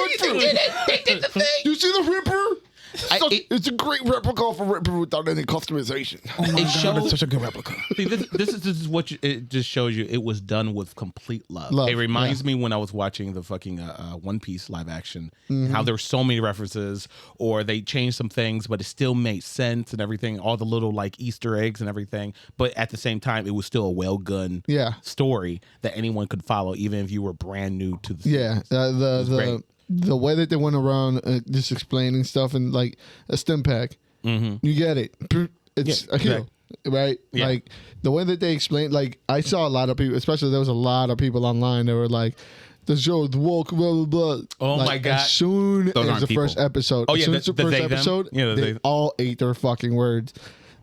did the thing. You see the Ripper? It's a great replica for Ripper without any customization. Oh my God, that's such a good replica. See, this is what it just shows you. It was done with complete love. Love, It reminds me when I was watching the fucking One Piece live action, how there were so many references, or they changed some things, but it still made sense and everything. All the little like Easter eggs and everything, but at the same time, it was still a Yeah. story that anyone could follow, even if you were brand new to the Yeah, great. the way that they went around just explaining stuff and like a stim pack, you get it. It's a heal, right? Yeah. Like the way that they explained. Like I saw a lot of people, especially there was a lot of people online that were like, "The show is woke, blah blah blah." Oh like, my God. As soon Those as aren't the people. first episode, Oh, as yeah, soon the- as the the first they, them? episode, Yeah, the they they. all ate their fucking words.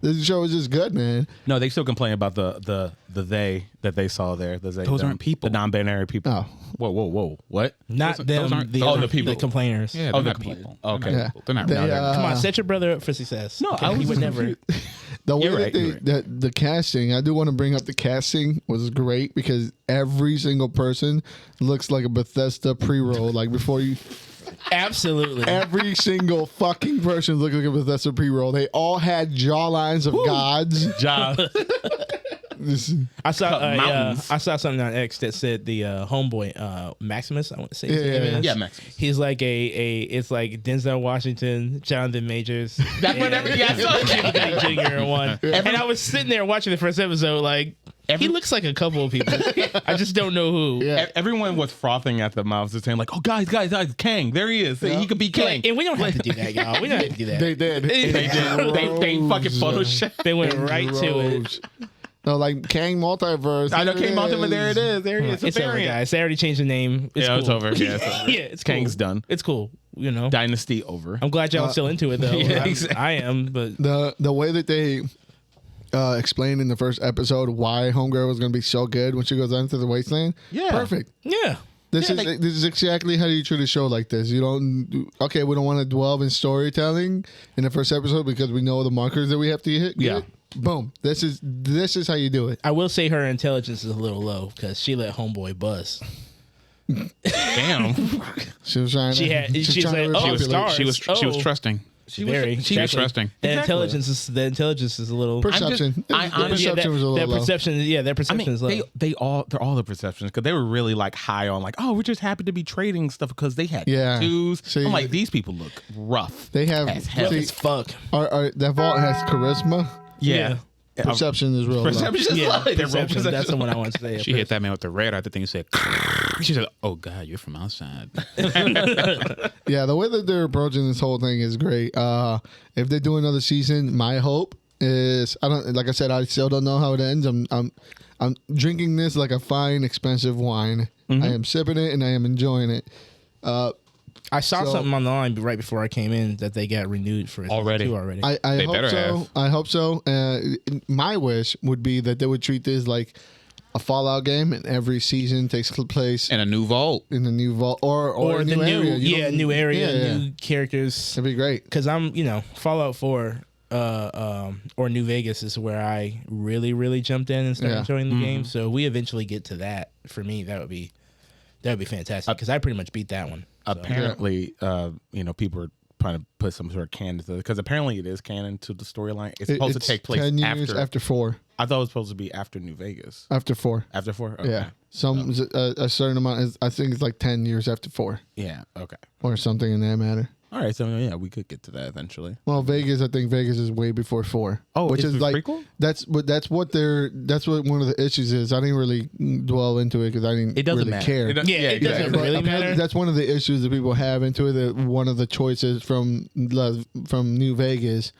This show is just good, man. No, they still complain about the they that they saw there. The they, Those them, aren't people. The non-binary people. Oh. Whoa. What? Not Those them. aren't- The those other people. the complainers. Yeah, Oh, they're the not complainers. people. Okay. They're Yeah. not people. They're not. They, No, they're- Come on, set your brother up for success. No, Okay, I he was would never. The way You're that right, they you're right. the casting, I do want to bring up the casting was great because every single person looks like a Bethesda pre-roll. Like before you, Absolutely. every single fucking person looked like a Bethesda pre-roll. They all had jawlines of gods. Job. I saw mountains. I saw something on X that said the homeboy Maximus. I want to say his Yeah, name yeah, is. yeah, Maximus. He's like it's like Denzel Washington, Jonathan Majors. That's what every- yeah, I saw that. Cuba Gooding Jr. in one. And I was sitting there watching the first episode, like he looks like a couple of people. I just don't know who. Yeah. Everyone was frothing at the mouth, just saying like, "Oh, guys, Kang, there he is. He could be Kang." And we don't have to do that, y'all. We don't have to do that. They did. They They did. They fucking photoshopped. They went right to it. No, like Kang multiverse. I know There it Kang Mountain, but there it is. There he is. It's over, variant. guys. They already changed the name. It's Yeah, cool. it's over. Yeah, it's over. Yeah, it's cool. Kang's done. It's cool. You know. Dynasty over. I'm glad y'all still into it though. Yeah, I'm- exactly. I am, but The way that they explained in the first episode why Homegirl was going to be so good when she goes into the wasteland. Yeah. Perfect. yeah. This is exactly how you treat a show like this. You don't we don't want to dwell in storytelling in the first episode because we know the markers that we have to hit. Yeah. Boom. This is how you do it. I will say her intelligence is a little low because she let homeboy buzz. Damn. She was trying. She had. She's like, oh, repopulate. stars. She was Oh. trusting. She Very. She was trusting. The Exactly. intelligence is a little. Perception. I The honestly- perception was a little their low. perception. Yeah, their I perception mean, is low. they're all the perceptions because they were really like high on like, oh, we're just happy to be trading stuff because they had Yeah. tattoos. See, I'm like, these people look rough. They have. as hell. see, as fuck. that vault has charisma. Yeah. Perception is real low. Perception is Yeah, low. They're real perception. That's the perception. one I want to say. She hit that man with the radar. The thing said. She said, "Oh God, you're from outside." Yeah, the way that they're approaching this whole thing is great. If they do another season, my hope is like I said, I still don't know how it ends. I'm drinking this like a fine, expensive wine. I am sipping it and I am enjoying it. I saw So- something on the line right before I came in that they got renewed for Already. two already. I They hope better so. have. I hope so. My wish would be that they would treat this like a Fallout game, and every season takes place And a new vault. in a new vault or or a the new area. You yeah, don't- new area, yeah. new characters. That'd be great. Because I'm, Fallout 4 or New Vegas is where I really, really jumped in and started Yeah. enjoying the game. So if we eventually get to that, for me, that would be fantastic because I pretty much beat that one. So. Apparently, people are trying to put some sort of canon to it because apparently it is canon to the storyline. It's supposed to It's take place 10 years after 4. I thought it was supposed to be after New Vegas. After 4. After 4? Okay. Yeah. A certain amount is, I think it's like 10 years after 4 Yeah. Okay. or something in that matter. All right. So yeah, we could get to that eventually. Well, I think Vegas is way before 4. Oh, which it's is a like prequel? that's what one of the issues is. I didn't really dwell into it because I didn't It doesn't really matter. care. It doesn't- Yeah, it exactly. doesn't But really apparently matter. that's one of the issues that people have into it. That one of the choices from New Vegas,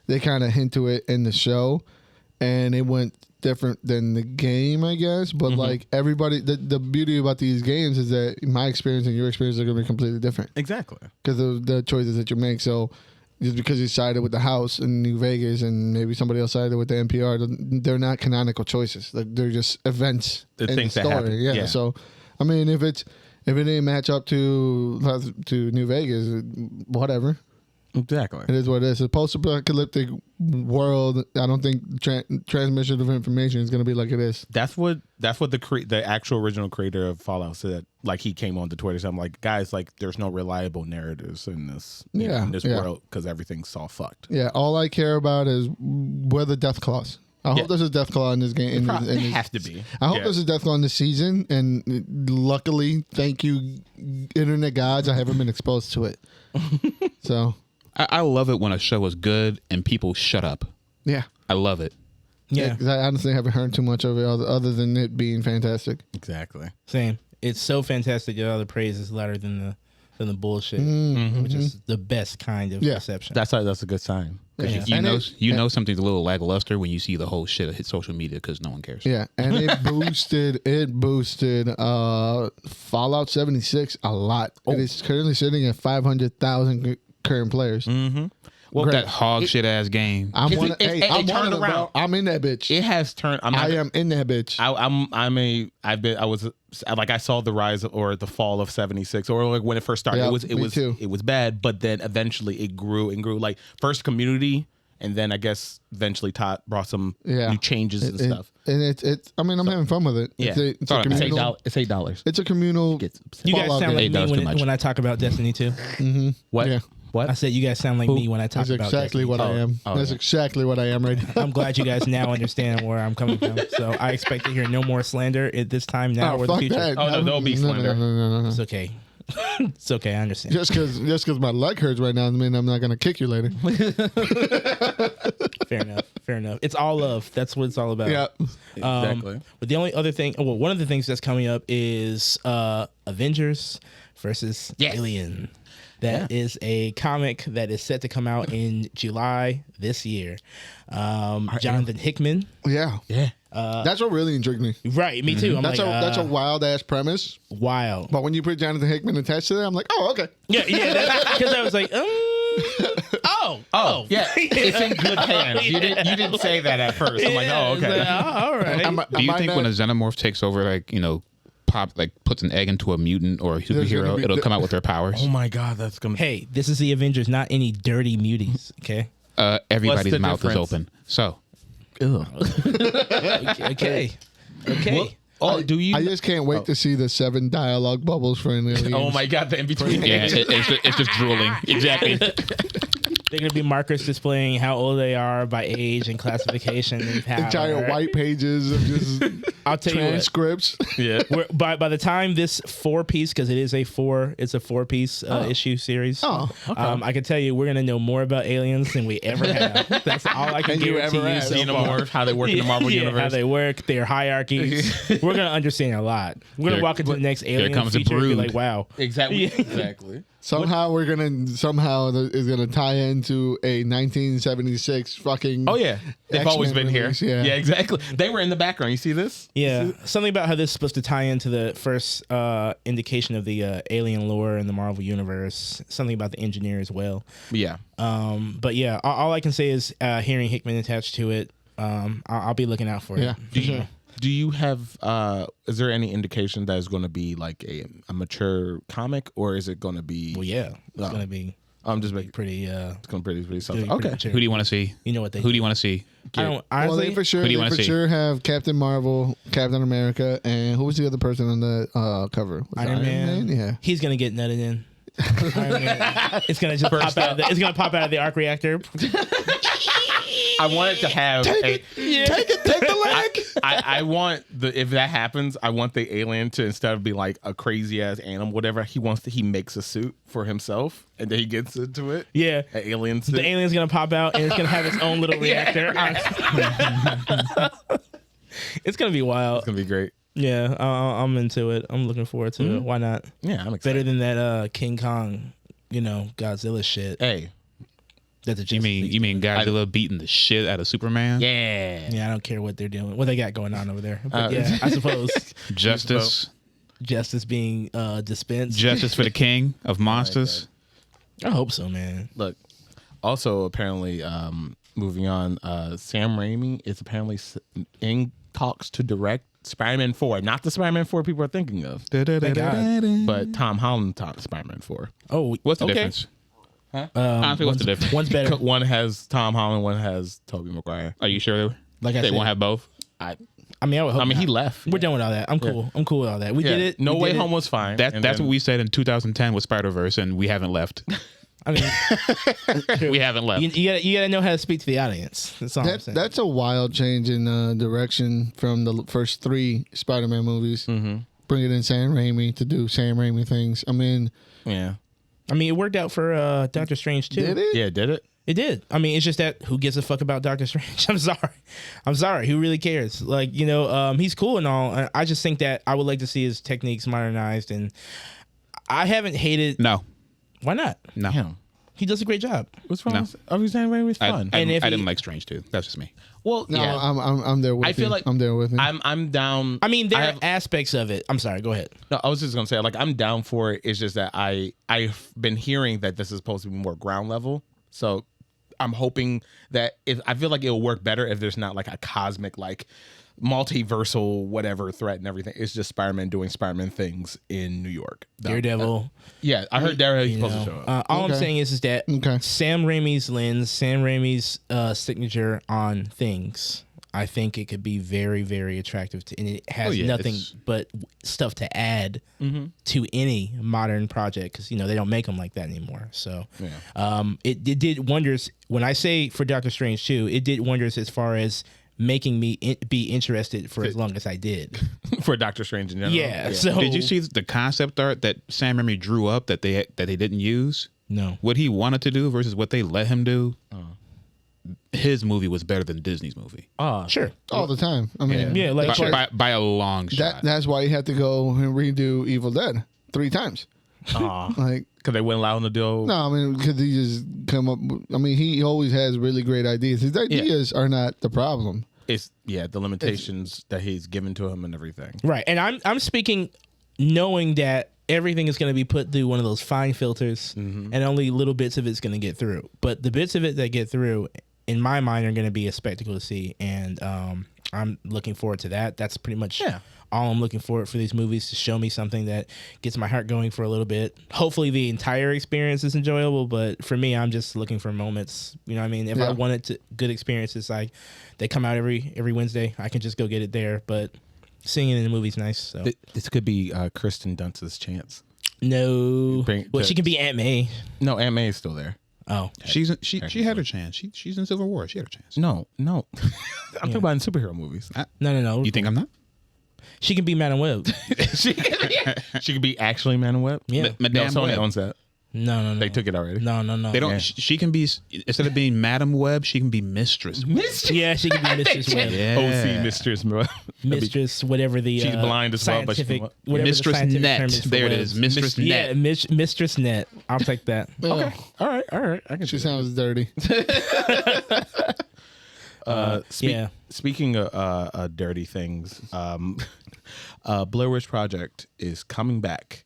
they kind of hint to it in the show, and it went different than the game, I guess. But like everybody, the beauty about these games is that my experience and your experience are going to be completely different Exactly. because of the choices that you make. So just because you sided with the house in New Vegas and maybe somebody else sided with the NPR, they're not canonical choices. They're just events The in things the that story. happen. Yeah. Yeah. So, I mean, if it didn't match up to New Vegas, whatever. Exactly. It is what it is. A post-apocalyptic world. I don't think transmission of information is going to be like it is. That's what the actual original creator of Fallout said. Like he came on to Twitter. So I'm like, guys, like there's no reliable narratives in this in this world because everything's all fucked. Yeah. All I care about is where the death clause. I hope there's a death claw in this game. There has to be. I hope there's a death claw in this season, and luckily, thank you, internet gods, I haven't been exposed to it. So, I love it when a show is good and people shut up. yeah. I love it. Yeah, 'Cause I honestly haven't heard too much of it other than it being fantastic. Exactly. same. It's so fantastic that all the praise is louder than than the bullshit, Mm-hmm. which is the best kind of reception. That's a good sign. Yeah. You know something's a little lackluster when you see the whole shit hit social media because no one cares. Yeah, and it boosted Fallout 76 a lot. It is currently sitting at 500,000 current players. Mm-hmm. Well, that hog shit ass game. I'm It one. Hey, I'm turned one of them, around. bro. I'm in that bitch. It has turned. I am in that bitch. I saw the rise or the fall of 76, or like when it first started. Yeah, it was bad, but then eventually it grew and grew. Like first community, and then I guess eventually Todd brought some new changes and stuff. And it's. I mean, I'm having fun with it. Yeah, It's a communal. It's $8. It's a communal. You guys Fallout sound like game. me when I talk about Destiny 2. What? Yeah. What? I said you guys sound like me when I talk That's about exactly Destiny what 2. I am. That's exactly what I am right now. I'm glad you guys now understand where I'm coming from. So I expect to hear no more slander at this time now or the fuck future. that. Oh, no, there'll be slander. No. It's okay. It's okay. I understand. Just because my leg hurts right now, I mean I'm not gonna kick you later. Fair enough. It's all love. That's what it's all about. Yeah. Exactly. But the only other thing, one of the things that's coming up is Avengers versus Alien. That is a comic that is set to come out in July this year. Jonathan Hickman. Yeah. That's what really intrigued me. Right, me too. I'm That's a wild ass premise. wild. But when you put Jonathan Hickman attached to that, I'm like, oh, okay. Yeah, because I was like, oh, Yeah, it's in good hands. You didn't say that at first. I'm like, oh, okay. All right. Do you think when a xenomorph takes over, puts an egg into a mutant or a superhero, it'll come out with their powers? Oh my God, that's gonna. Hey, this is the Avengers, not any dirty muties. Okay. Everybody's the mouth difference? is open. So Okay. Do you? I just can't wait to see the 7 dialogue bubbles for aliens. Oh my God, the in between. yeah, it's just drooling. Exactly. They're going to be markers displaying how old they are by age and classification and power. Giant white pages of just I'll tell you what. transcripts. Yeah. By the time this 4-piece, because it's a 4-piece issue series. Oh, okay. I can tell you we're gonna know more about aliens than we ever have. That's all I can And you guarantee ever you. have. So Xenomorph, how they work in the Marvel How universe. they work, their hierarchies. We're gonna understand a lot. We're gonna walk into the next alien comes a feature and be brood. like, wow. Exactly. Exactly. Somehow it's gonna tie into a 1976 fucking. Oh yeah, they've X-Men always been release, here. yeah. Exactly. They were in the background. You see this? Yeah, something about how this is supposed to tie into the first indication of the alien lore in the Marvel universe. Something about the engineer as well. Yeah. But yeah, all I can say is hearing Hickman attached to it. I'll be looking out for it. Yeah, for sure. Do you have? Is there any indication that it's going to be like a mature comic, or is it going to be? Well, yeah, it's gonna be. I'm just making Pretty. it's going to be pretty something. pretty Okay. mature. Who do you want to see? You know what they? Who do you want to see? I don't Well, honestly. they for sure, Who do you wanna see? have Captain Marvel, Captain America, and who was the other person on the cover? Was it Iron Man. Yeah. He's gonna get nutted in. Iron Man. It's gonna just pop out. It's gonna pop out of the arc reactor. I want it to have. Take the leg. I want if that happens, I want the alien to, instead of be like a crazy ass animal, whatever he makes a suit for himself and then he gets into it. Yeah. An alien suit. The alien's gonna pop out and it's gonna have its own little reactor. It's gonna be wild. It's gonna be great. Yeah, I'm into it. I'm looking forward to it. Why not? Yeah, I'm excited. Better than that King Kong, Godzilla shit. Hey. That's a You mean Godzilla beating the shit out of Superman? Yeah. Yeah, I don't care what they're doing, what they got going on over there. But yeah, I suppose Justice being dispensed. Justice for the king of monsters. I hope so, man. Look. Also, apparently, moving on, Sam Raimi is apparently in talks to direct Spider-Man 4. Not the Spider-Man 4 people are thinking of, but Tom Holland Spider-Man 4. Oh, What's the okay. difference? Honestly, what's the difference? One's better. One has Tom Holland, one has Tobey Maguire. Are you sure Like I they said, won't have both? I mean, I would hope. I mean, not. he left. We're done with all that. I'm cool. I'm cool with all that. We did it. No We Way did it. Home was fine. That's what we said in 2010 with Spider-Verse, and we haven't left. I mean, We haven't left. you gotta know how to speak to the audience. That's all I'm saying. That's a wild change in direction from the first 3 Spider-Man movies. Mm-hmm. Bringing in Sam Raimi to do Sam Raimi things. I mean, Yeah. I mean, it worked out for Doctor Strange too. did it? Yeah, did it? It did. I mean, it's just that who gives a fuck about Doctor Strange? I'm sorry. Who really cares? Like, he's cool and all. I just think that I would like to see his techniques modernized, and I haven't hated. No. Why not? No. Damn. He does a great job. What's wrong? No. with I was saying Raimi's fun. I And if didn't he- like Strange too. That's just me. Well, No, yeah. I'm there with I feel you. like I'm there with you. I'm down. I mean, there I are have- aspects of it. I'm sorry. Go ahead. No, I was just gonna say, like, I'm down for it. It's just that I've been hearing that this is supposed to be more ground level. So I'm hoping that I feel like it'll work better if there's not like a cosmic, like multiversal whatever threat and everything. It's just Spider-Man doing Spider-Man things in New York. Daredevil. Yeah, I heard Daredevil's You supposed to know, show up. all I'm Okay. saying is that Okay. Sam Raimi's lens, Sam Raimi's signature on things. I think it could be very, very attractive to, and it has yeah, nothing it's- but stuff to add to any modern project because they don't make them like that anymore. So, it did wonders. When I say for Doctor Strange 2, it did wonders as far as making me be interested for as long as I did. For Doctor Strange in general. Yeah. So Did you see the concept art that Sam Raimi drew up that they didn't use? No. What he wanted to do versus what they let him do. His movie was better than Disney's movie. Sure. all the time. I mean, Yeah, like by a long shot. that's why he had to go and redo Evil Dead 3 times. Like, Because they wouldn't allow him to do. no, I mean, because he just come up. I mean, he always has really great ideas. His ideas are not the problem. It's the limitations that he's given to him and everything. Right. And I'm speaking knowing that everything is going to be put through one of those fine filters and only little bits of it's going to get through. But the bits of it that get through, in my mind, are going to be a spectacle to see. And I'm looking forward to that. That's pretty much all I'm looking for these movies, to show me something that gets my heart going for a little bit. Hopefully the entire experience is enjoyable, but for me, I'm just looking for moments. You know what I mean? If I wanted good experiences, like they come out every Wednesday, I can just go get it there. But seeing it in the movie's nice. So This could be Kristen Dunst's chance. no, Well, she can be Aunt May. No, Aunt May is still there. Oh, she had her chance. She's in Civil War. She had her chance. No. I'm talking about in superhero movies. no. You think I'm not? She can be Madam Web. she could be actually Man Web. Yeah. No, Madame Sony Web. owns that. No. They took it already. No. They don't. Yeah. She can be, instead of being Madam Web, she can be Mistress. Yeah, she can be Mistress Web. Yeah. OC Mistress. Mistress, whatever the She's blind as well, but she scientific, can- whatever Mistress the scientific Net. term is for There it webs. is. Mistress Yeah, Net. Mistress Net. I'll take that. Okay. All right. I can She see that. sounds dirty. Speaking of dirty things, Blair Witch Project is coming back,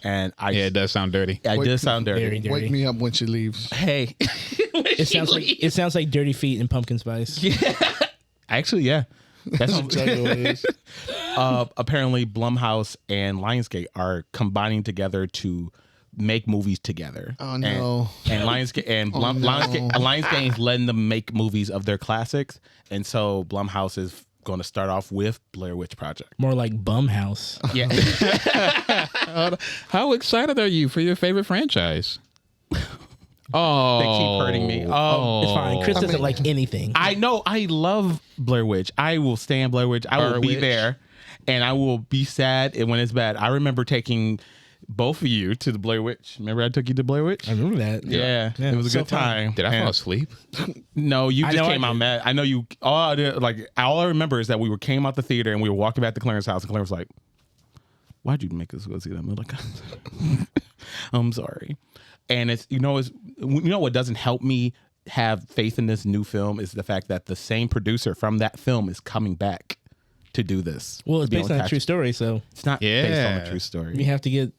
and Yeah, it does sound dirty. I does sound dirty. Very dirty. Wake me up when she leaves. Hey, It sounds like Dirty Feet and Pumpkin Spice. actually, yeah. That's Exactly what it is. apparently Blumhouse and Lionsgate are combining together to make movies together. Oh, no. And Lionsgate and Oh, no. Lionsgate is letting them make movies of their classics, and so Blumhouse is going to start off with Blair Witch Project. More like Bumhouse. Yeah. How excited are you for your favorite franchise? Oh, They keep hurting me. It's fine. Chris doesn't like anything. I know. I love Blair Witch. I will stand Blair Witch. I will Blair be Witch. there, and I will be sad when it's bad. I remember taking both of you to the Blair Witch. Remember I took you to Blair Witch? I remember that. Yeah, it was a so good fun. time. Did I And- fall asleep? No, you I just know I came out did. mad. I know you. All I remember is that we came out the theater and we were walking back to Clarence's house, and Clarence was like, "Why'd you make us go see that movie?" Like, I'm sorry. And it's what doesn't help me have faith in this new film is the fact that the same producer from that film is coming back to do this. Well, it's To be based on a Catch- true story, so It's not based on Yeah. a true story. you have to get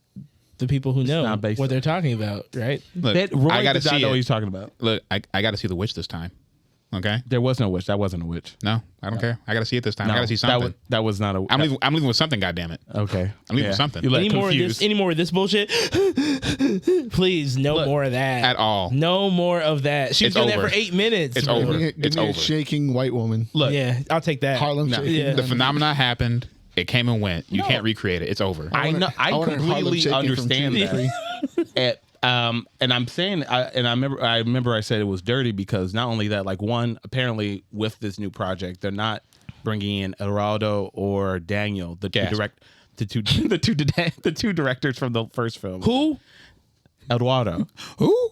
the people who know not based what on- they're talking about, right? Look, That Roy I gotta does not see know it. what he's talking about. Look, I got to see The Witch this time. Okay. There was no witch. That wasn't a witch. No, I don't care. I got to see it this time. I got to see that something. that was not a. I'm leaving with something. God damn it. Okay. I'm leaving with something. You let confused. Any more of this bullshit? Please, no more of that At all. No more of that. She was It's doing over. that for 8 minutes. It's bro. over. Give me It's a over. shaking white woman. Look, Yeah, I'll take that. Harlem shaking. Yeah. The phenomena happened. It came and went. You can't recreate it. It's over. I know. I want her Harlem completely shaking from understand 2 to that. 3. And I'm saying, I remember I said it was dirty because not only that, like one, apparently with this new project, they're not bringing in Geraldo or Daniel, the two directors from the first film. Who? Eduardo Who?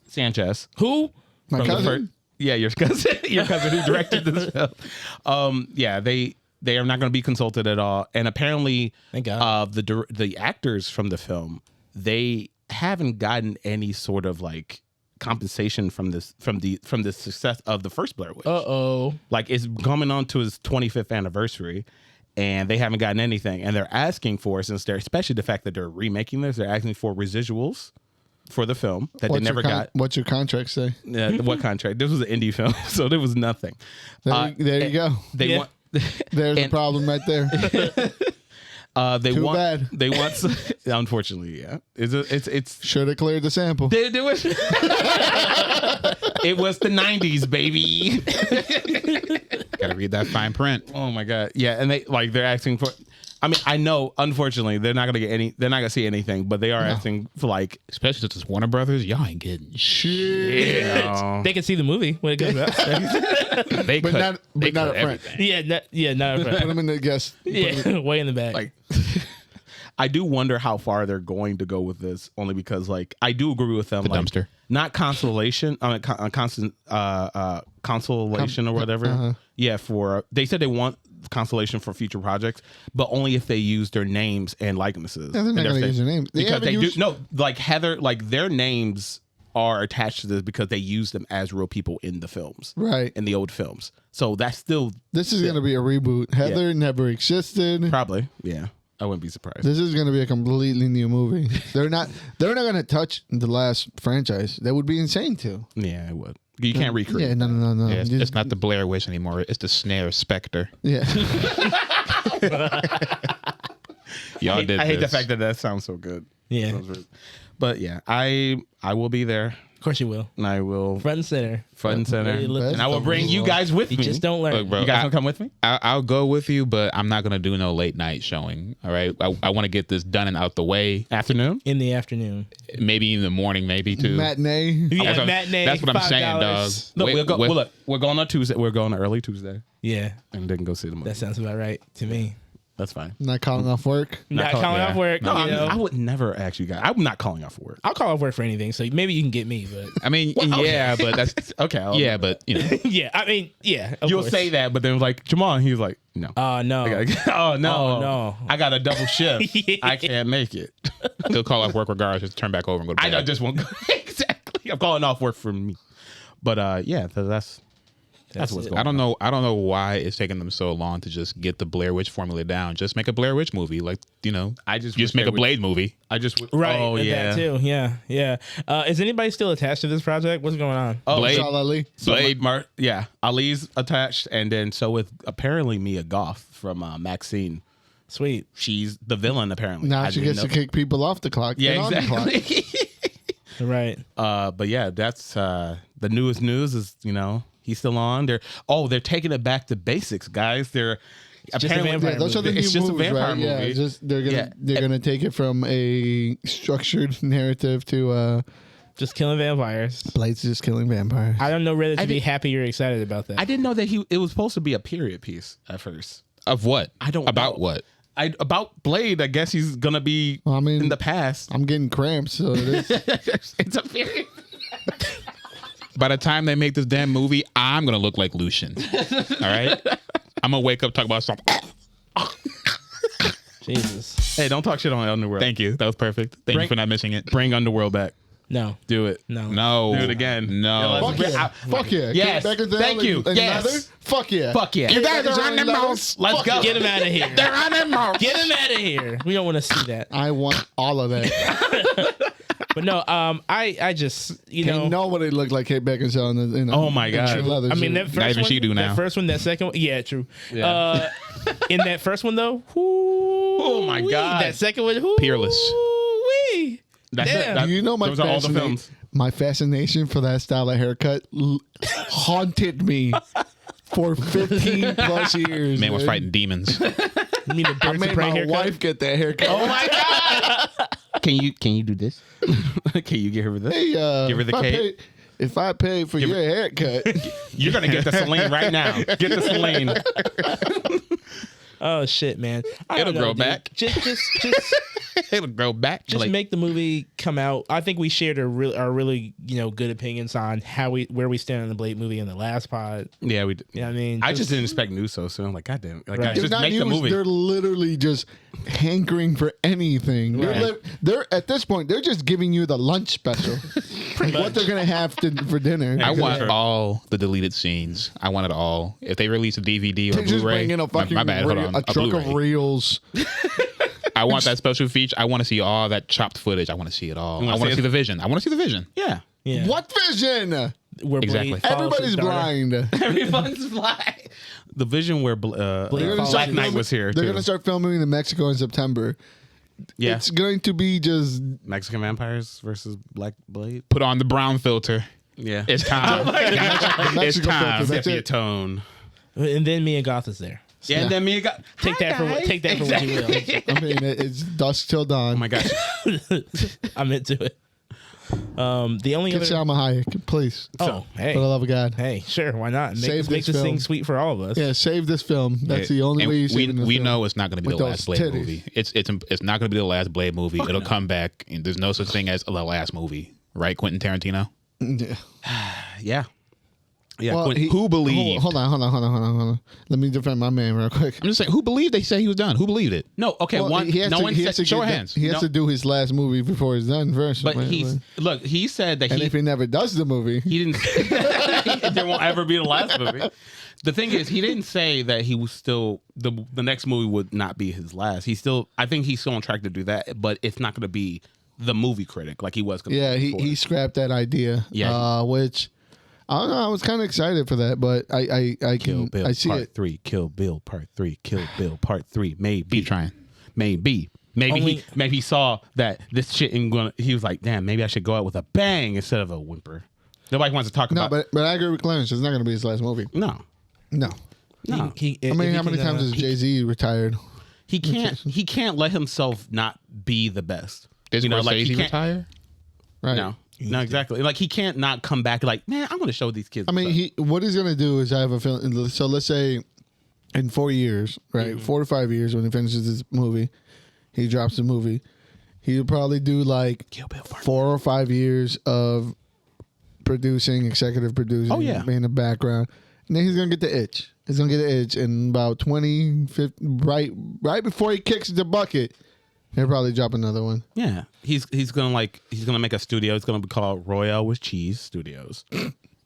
Sanchez. Who? My From the cousin. yeah, your cousin, who directed this film. Yeah, they are not going to be consulted at all, and apparently, Thank God. the actors from the film they haven't gotten any sort of like compensation from the success of the first Blair Witch. Like it's coming on to its 25th anniversary, and they haven't gotten anything. And they're asking for, since they're, especially the fact that they're remaking this, they're asking for residuals for the film that they never got. What's your contract say? What contract? This was an indie film, so there was nothing. There you go. They want. There's a problem right there. Too bad. They want. Unfortunately, yeah. It's should have cleared the sample. It was the 90s, baby. Gotta read that fine print. Oh my god, yeah, and they're asking for. I mean, I know. Unfortunately, they're not gonna get any. They're not gonna see anything, but they are asking for like, especially since it's Warner Brothers. Y'all ain't getting shit. Yeah. They can see the movie when it comes out. They but cut, not up front. Yeah, not up front. Put them in the guest. Yeah, way in the back. Like, I do wonder how far they're going to go with this, only because like I do agree with them. The like, dumpster. Not consolation. Consolation or whatever. Yeah, they said they want consolation for future projects, but only if they use their names and likenesses. Yeah, they're not going to use their names because they do. No, like Heather, like their names are attached to this because they use them as real people in the films, right? In the old films. So that's still. This is going to be a reboot. Heather never existed. Probably, yeah. I wouldn't be surprised. This is going to be a completely new movie. They're not going to touch the last franchise. That would be insane too. Yeah, it would. You can't recreate. Yeah, no. Yeah, it's not the Blair Witch anymore. It's the Snare Spectre. Yeah. Y'all did. I hate the fact that sounds so good. Yeah. But yeah, I will be there. Of course you will. And I will front and center. And I will bring you guys with me. You just don't learn. Look, bro, you guys want to come with me? I'll go with you, but I'm not gonna do no late night showing. All right, I want to get this done and out the way. Afternoon? In the afternoon. Maybe in the morning, maybe too. Matinee. Yeah, matinee. That's what I'm saying, dog. Look, we're going on Tuesday. We're going early Tuesday. Yeah. And then go see the movie. That sounds about right to me. That's fine. Not calling off work. Not calling off work. No, I would never ask you guys. I'm not calling off work. I'll call off work for anything. So maybe you can get me, but I mean, yeah, but that's okay. Yeah, but you know, yeah. I mean, yeah. You'll say that, but then like Jamal, he's like, no. No. Oh no. No. I got a double shift. Yeah. I can't make it. he'll call off work regardless. Just turn back over and go to bed. I just won't go. Exactly. I'm calling off work for me. But yeah, that's what's going on. I don't know why it's taking them so long to just get the Blair Witch formula down. Just make a Blair Witch movie, like just make a Blade movie. Right. Oh yeah. That too. Yeah. Is anybody still attached to this project? What's going on? Oh, Blade. Ali. Blade. Yeah, Ali's attached, and then so with apparently Mia Goth from Maxine. Sweet. She's the villain apparently. Now she gets to kick people off the clock. Yeah, exactly. Right. But yeah, that's the newest news is he's still on. They're taking it back to basics, guys. They're apparently those are the new it's just moves, a vampire right? movie. Yeah, they're gonna take it from a structured narrative to just killing vampires. Blade's just killing vampires. I don't know whether to be happy or excited about that. I didn't know that it was supposed to be a period piece at first. Of what? I don't about know. what? About Blade. I guess he's gonna be in the past. I'm getting cramps, so it is. It's a period. By the time they make this damn movie, I'm gonna look like Lucian. All right, I'm gonna wake up talk about something. Jesus. Hey, don't talk shit on Underworld. Thank you. That was perfect. Thank you for not missing it. Bring Underworld back. No. Do it. No. Do it again. No. Fuck yeah. Fuck yeah. Yes. Thank you. Yes. Fuck yeah. Fuck yeah. You guys are on the mouse. Let's go. Get him out of here. They're on the mouse. Get him out of here. We don't want to see that. I want all of that. But no, I just Can't nobody look like Kate Beckinsale in Oh my God. leather I mean, suit. that first Not even one, she do now. That first one, that second one, yeah, true. Yeah. In that first one though, oh my God. that second one, Peerless. Wee. That's Damn. it. You know those are all the films. My fascination for that style of haircut haunted me for 15 plus years. Man was dude. fighting demons. You mean the I birds made of prey my haircut? wife get that haircut. Oh my God. Can you do this? Can you give her this? Hey, Give her the cake. If I pay for your haircut, You're gonna get the Celine right now. Get the Celine. Oh shit, man! It'll grow back. Just It'll grow back. just make the movie come out. I think we shared our really good opinions on where we stand on the Blade movie in the last pod. Yeah, we did. Yeah, I mean, I just didn't expect news so soon. I'm like, God damn it. Like, Right. just Not make news, the movie. they're literally just hankering for anything. Right. They're at this point, they're just giving you the lunch special. What they're gonna have for dinner. I want all the deleted scenes. I want it all. If they release a DVD or They a just Blu-ray, bring in a fucking my bad. Hold on, a truck Blu-ray. of reels. I want that special feature. I want to see all that chopped footage. I want to see it all. I want to see the vision. I want to see the vision. Yeah. yeah. What vision? Where Exactly. Blade follows Everybody's his daughter. blind. Everyone's blind. The vision where Black Knight was here. They're too. gonna start filming in Mexico in September. Yeah. It's going to be just Mexican vampires versus Black Blade. Put on the brown filter. Yeah. It's time. the It's Mexico time. filter. That's Sepia it. tone. And then Mia Goth is there. Yeah, and then me got Take that for what you will. I mean, it's dusk till dawn. Oh my gosh. I'm into it. The only Get other. Salma Hayek, please. Oh, hey, For the love of God. hey, sure, why not? Save Make this this thing film. sweet for all of us. Yeah, save this film. That's the only And way you save we know it's not going to be With the those last Blade titties. movie. It's not going to be the last Blade movie. It'll come back. And there's no such thing as the last movie, right? Quentin Tarantino. Yeah. Yeah. Yeah. Well, Quentin- Who believed? Hold on. Let me defend my man real quick. I'm just saying, who believed they say he was done? Who believed it? no, okay. Well, One. he has No to, one he has said. to show get of that- hands. He has No. to do his last movie before he's done first. But look. He said that and if he never does the movie, he didn't. There won't ever be the last movie. The thing is, he didn't say that he was still the next movie would not be his last. I think he's still on track to do that, but it's not going to be the movie critic like he was. Gonna yeah, be before. he scrapped that idea. Yeah. Which I don't know. I was kind of excited for that, but I Kill Bill I see Part it. 3. Kill Bill Part 3. Kill Bill Part 3. Maybe Keep trying. Maybe he saw that this shit ain't gonna. He was like, damn, maybe I should go out with a bang instead of a whimper. Nobody wants to talk No, about. but I agree with Clarence. It's not going to be his last movie. No. No. No. I mean, how many times has Jay-Z retired? He can't let himself not be the best. Did he he can't. retire? Right. No, exactly. Like he can't not come back. Like, man, I'm going to show these kids. I mean, what he's going to do is I have a feeling. So let's say in 4 years, right? 4 to 5 years when he finishes this movie, he drops the movie. He'll probably do like 4 or 5 years of producing, executive producing, Oh, yeah. being in the background. And then he's going to get the itch. He's going to get the itch in about 20, 50, right before he kicks the bucket. He'll probably drop another one. yeah, he's gonna make a studio. It's gonna be called Royale with Cheese Studios,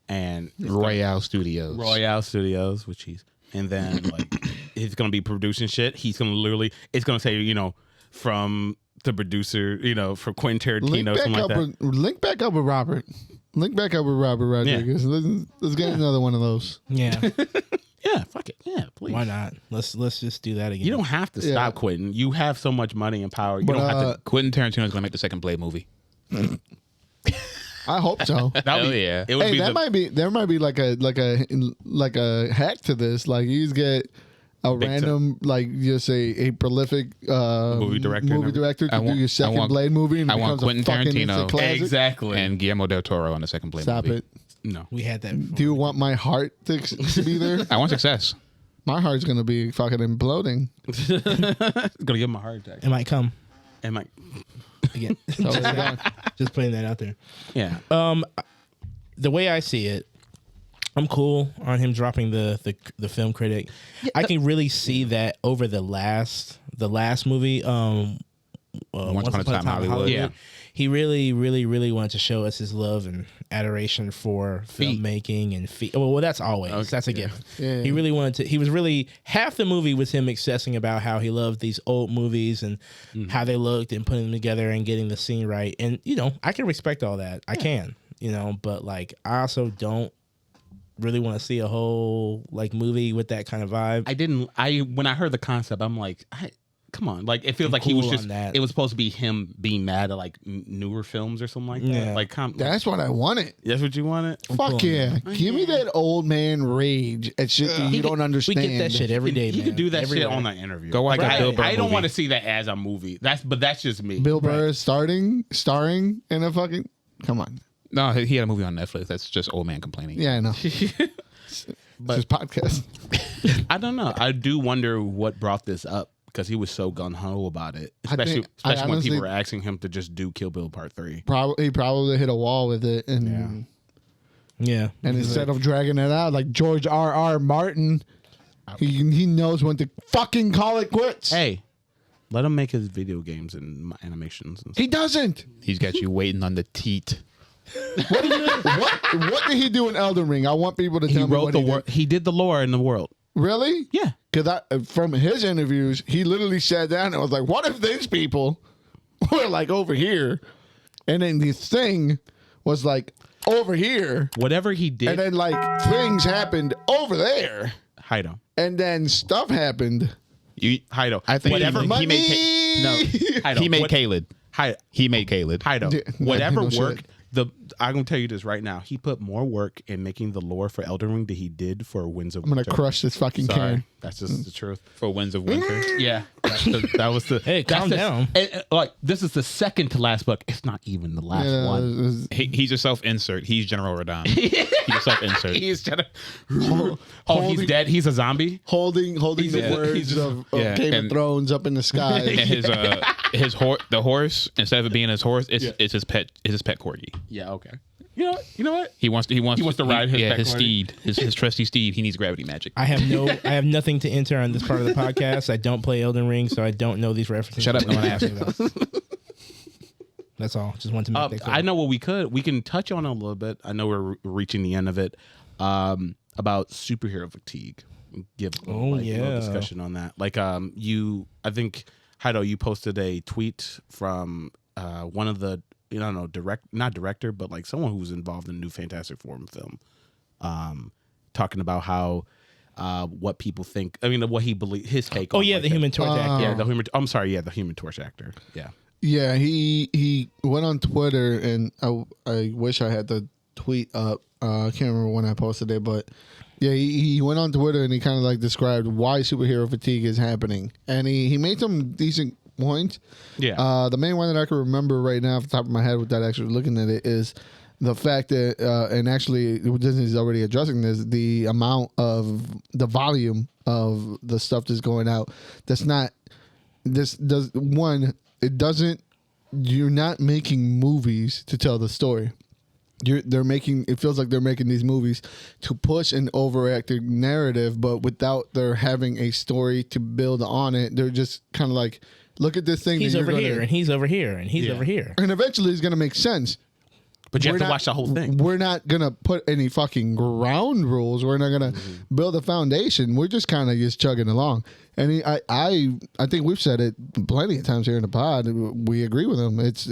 and Royale Studios. Royale Studios with cheese. And then like he's gonna be producing shit. He's gonna it's gonna say, from the producer, for Quentin Tarantino, something like that. Link back up with Robert. Link back up with Robert Rodriguez. Let's get another one of those. Yeah, Yeah, fuck it. Yeah, please. why not? Let's just do that again. You don't have to stop Quentin. You have so much money and power. You But, don't have to. Quentin Tarantino is going to make the second Blade movie. I hope so. Hell yeah. It would Hey, be there might be like a hack to this. Like you just get a random just a prolific Movie director to do your second Blade movie and it I want becomes a Quentin fucking Tarantino. instant classic. exactly. And Guillermo del Toro on the second Blade Stop movie. it. No. We had that. Before. Do you want my heart to be there? I want success. My heart's gonna be fucking imploding. Gonna give him a heart attack. It might come Am I? again. So it's gone. Just putting that out there. Yeah. The way I see it, I'm cool on him dropping the film critic. I can really see that over the last movie, Once Upon a Time in Hollywood. Yeah. He really, really, really wanted to show us his love and adoration for filmmaking and well, that's always that's a gift. Yeah. He really wanted to. He was really half the movie was him obsessing about how he loved these old movies and how they looked and putting them together and getting the scene right. And I can respect all that. I can, but like I also don't really want to see a whole like movie with that kind of vibe. When I heard the concept, I'm like, come on. Like, it feels like he cool was just, on that. it was supposed to be him being mad at like newer films or something like that. Yeah. Like, That's what I wanted. that's what you wanted? Fuck cool yeah. Give me that old man rage at shit that you don't understand. We get that shit every day, He man. could do that Everywhere. shit on the interview. Go watch like, a Bill Burr I don't movie. want to see that as a movie. That's just me. Bill Burr starring in a fucking. Come on. No, he had a movie on Netflix. That's just old man complaining. Yeah, I know. It's just podcast. I don't know. I do wonder what brought this up because he was so gun ho about it, especially honestly, when people were asking him to just do Kill Bill Part 3. He probably hit a wall with it, and Yeah. and instead of dragging it out like George R.R. Martin, he knows when to fucking call it quits. Hey, let him make his video games and animations. And stuff. He doesn't. He's got you waiting on the teat. What did he do in Elden Ring? I want people to tell He me wrote what the he world. He did the lore in the world. Really? Yeah. Because from his interviews, he literally sat down and was like, "What if these people were like over here, and then the thing was like over here, Whatever he did, and then like things happened over there, Hido. and then stuff happened." Hido. I think whatever he made Hido. he made Caled. Hido. He made Caled. Hido. Yeah, Whatever no shit. work. I'm gonna tell you this right now. He put more work in making the lore for Elden Ring than he did for Winds of I'm gonna Winter. crush this fucking Sorry, can. that's just the truth. For Winds of Winter. Yeah, that was the. Hey, that's calm the- down. like this is the second to last book. It's not even the last Yeah, one. He's a self-insert. He's General Radon. He's a self-insert. He's trying to. He's dead. He's a zombie. holding the words he's- of yeah, Game of and- Thrones up in the sky. And the horse, instead of it being his horse, it's his pet. It's his pet corgi. Yeah. Okay. You know what? He wants to ride his pet his corgi. steed, his trusty steed. He needs gravity magic. I have nothing to enter on this part of the podcast. I don't play Elden Ring, so I don't know these references. Shut up, no one asked. That's all. Just want to make that clear. I know what we can touch on a little bit. I know we're reaching the end of it. About superhero fatigue. Give a little discussion on that. Like I think Hido, you posted a tweet from one of the not director, but like someone who was involved in the new Fantastic Four film, talking about how what people think. I mean, what he believes, his take. Oh on yeah, like the Human Torch actor. Yeah, the Human. I'm sorry. Yeah, the Human Torch actor. Yeah. Yeah, he went on Twitter, and I wish I had the tweet up. I can't remember when I posted it, but yeah, he went on Twitter and he kind of like described why superhero fatigue is happening, and he made some decent points. Yeah. The main one that I can remember right now off the top of my head without actually looking at it is the fact that, and actually Disney's already addressing this, the amount of the volume of the stuff that's going out. That's not, this does, one, it doesn't, you're not making movies to tell the story. It feels like they're making these movies to push an overacted narrative, but without there having a story to build on it. They're just kind of like, look at this thing. He's over here, and he's over here, and he's over here. And eventually it's going to make sense. But you have to watch the whole thing. We're not going to put any fucking ground rules. We're not going to build a foundation. We're just kind of just chugging along. And I think we've said it plenty of times here in the pod. We agree with him. It's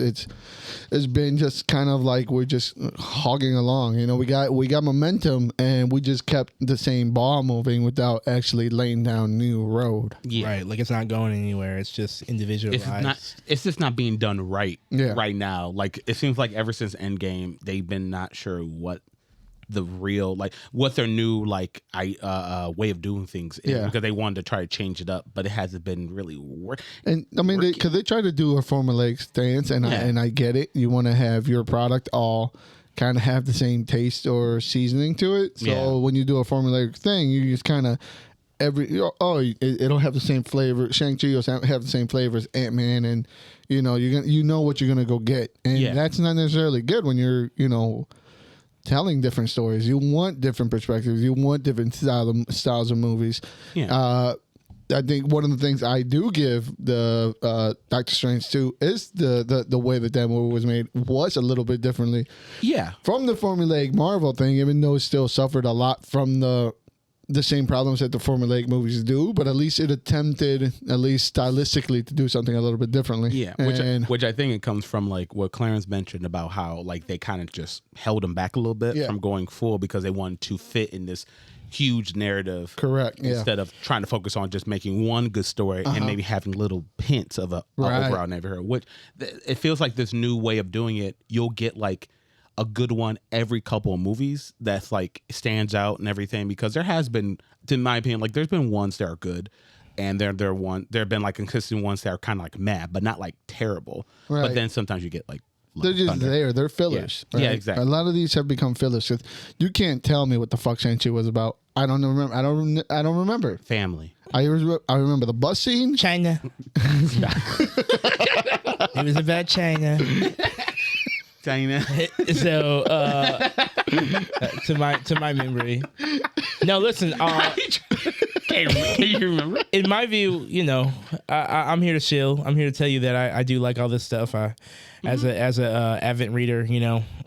been just kind of like we're just hogging along. You know, we got momentum, and we just kept the same ball moving without actually laying down new road. Yeah. Right, like it's not going anywhere. It's just individualized. It's just not being done right Yeah. right now. Like it seems like ever since Endgame, they've been not sure what the real what their new way of doing things is, because they wanted to try to change it up, but it hasn't been really working. And I mean, because they try to do a formulaic stance, and I get it. You want to have your product all kind of have the same taste or seasoning to it. So when you do a formulaic thing, you just kind of it'll have the same flavor. Shang-Chi will have the same flavor as Ant-Man, and you know what you're gonna go get, and that's not necessarily good when you're telling different stories. You want different perspectives. You want different styles of movies. Yeah. I think one of the things I do give the Doctor Strange to is the way that movie was made was a little bit differently. Yeah. From the formulaic Marvel thing, even though it still suffered a lot from the same problems that the formulaic movies do, but at least it attempted, at least stylistically, to do something a little bit differently. Yeah, which I think it comes from like what Clarence mentioned about how like they kind of just held him back a little bit from going full because they wanted to fit in this huge narrative. Correct. Instead of trying to focus on just making one good story and maybe having little hints of a overall neighborhood. Which it feels like this new way of doing it, you'll get like a good one every couple of movies that's like stands out and everything, because there has been, in my opinion, like there's been ones that are good, and there have been like consistent ones that are kind of like mad but not like terrible. But then sometimes you get like They're just there. They're fillers. Yeah, right? exactly. A lot of these have become fillers because you can't tell me what the fuck Shang-Chi was about. I don't remember. I don't remember. Family. I remember the bus scene. China. It was about China. China. So to my memory. No, listen. Can you remember? In my view, I'm here to chill. I'm here to tell you that I do like all this stuff. As a avid reader,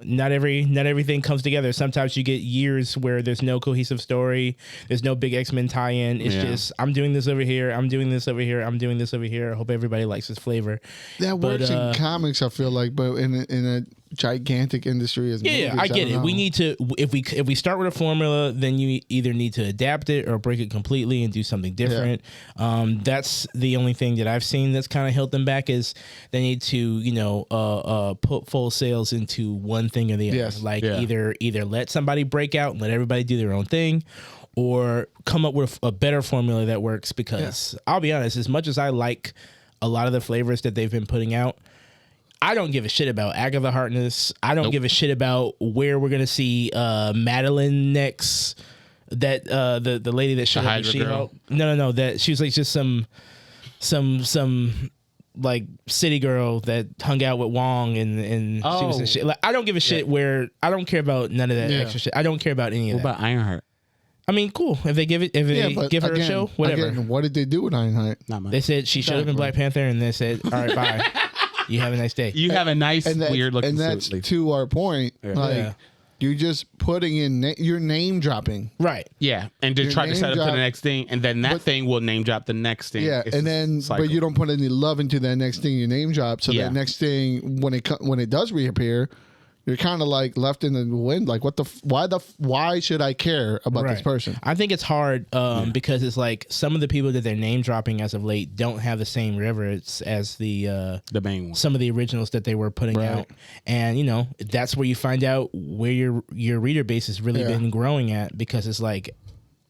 not everything comes together. Sometimes you get years where there's no cohesive story. There's no big X-Men tie-in. It's just I'm doing this over here. I'm doing this over here. I'm doing this over here. I hope everybody likes this flavor. That works in comics, I feel like, but in a gigantic industry as movies, I get it. We need to if we start with a formula, then you either need to adapt it or break it completely and do something different. That's the only thing that I've seen that's kind of held them back is they need to put full sails into one thing or the other. Yes. Either let somebody break out and let everybody do their own thing, or come up with a better formula that works. Because I'll be honest, as much as I like a lot of the flavors that they've been putting out, I don't give a shit about Agatha Harkness. I don't give a shit about where we're gonna see Madeline next. That the lady that showed up in She-Hulk. No. That she was like just some like city girl that hung out with Wong and she was in shit. Like I don't give a shit where I don't care about none of that extra shit. I don't care about any of that. What about Ironheart? I mean, cool. If they give her a show, whatever. Again, what did they do with Ironheart? Not much. They said she showed up in Black Panther and they said, "All right, bye. You have a nice day." You have a nice, weird looking suit. And that's to our point. Like, you're just putting in, you're name dropping. Right. Yeah. And to try to set up to the next thing. And then that thing will name drop the next thing. Yeah. It's and then, but you don't put any love into that next thing you name drop. So that next thing, when it does reappear, you're kind of like left in the wind. Like, why should I care about this person? I think it's hard because it's like some of the people that they're name dropping as of late don't have the same reverence as the main one. Some of the originals that they were putting out, and that's where you find out where your reader base has really been growing at, because it's like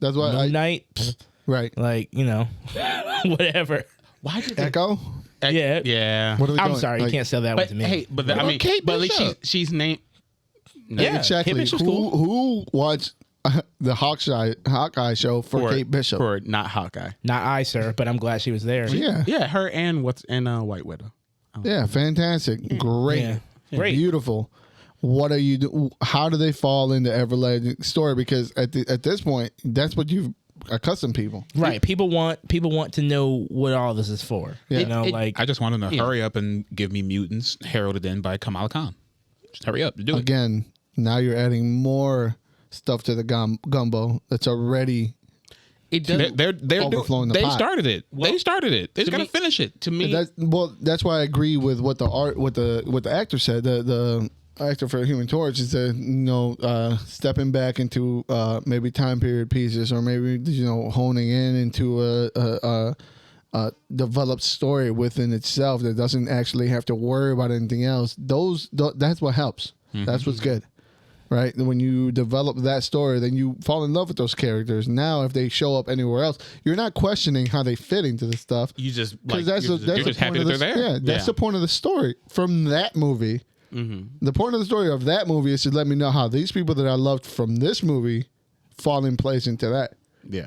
that's why Moon Knight, right? Like whatever. Why did Echo? Yeah. What are we I'm doing? sorry, you can't sell that one to me. Hey, but I mean, but at least she's named. Yeah, exactly. Kate Bishop's cool. Who watched the Hawkeye show for Kate Bishop? For not Hawkeye. Not I, sir, but I'm glad she was there. Yeah, her and White Widow. Yeah, fantastic, great, great, beautiful. What are you do? How do they fall into Everlegend story? Because at this point, that's what you've accustomed people. Right. People want to know what all this is for. Yeah. I just want them to hurry up and give me mutants heralded in by Kamala Khan. Just hurry up, do it. Again, now you're adding more stuff to the gumbo that's already. They're overflowing the They pot. started it. They started it. They're gonna finish it. To me, That's why I agree with what the actor said. The actor for Human Torch is stepping back into maybe time period pieces, or maybe honing in into a developed story within itself that doesn't actually have to worry about anything else. That's what helps. Mm-hmm. That's what's good, right? When you develop that story, then you fall in love with those characters. Now, if they show up anywhere else, you're not questioning how they fit into the stuff. You just because that's the happy that they're there. Yeah, that's the point of the story from that movie. Mm-hmm. The point of the story of that movie is to let me know how these people that I loved from this movie fall in place into that. Yeah.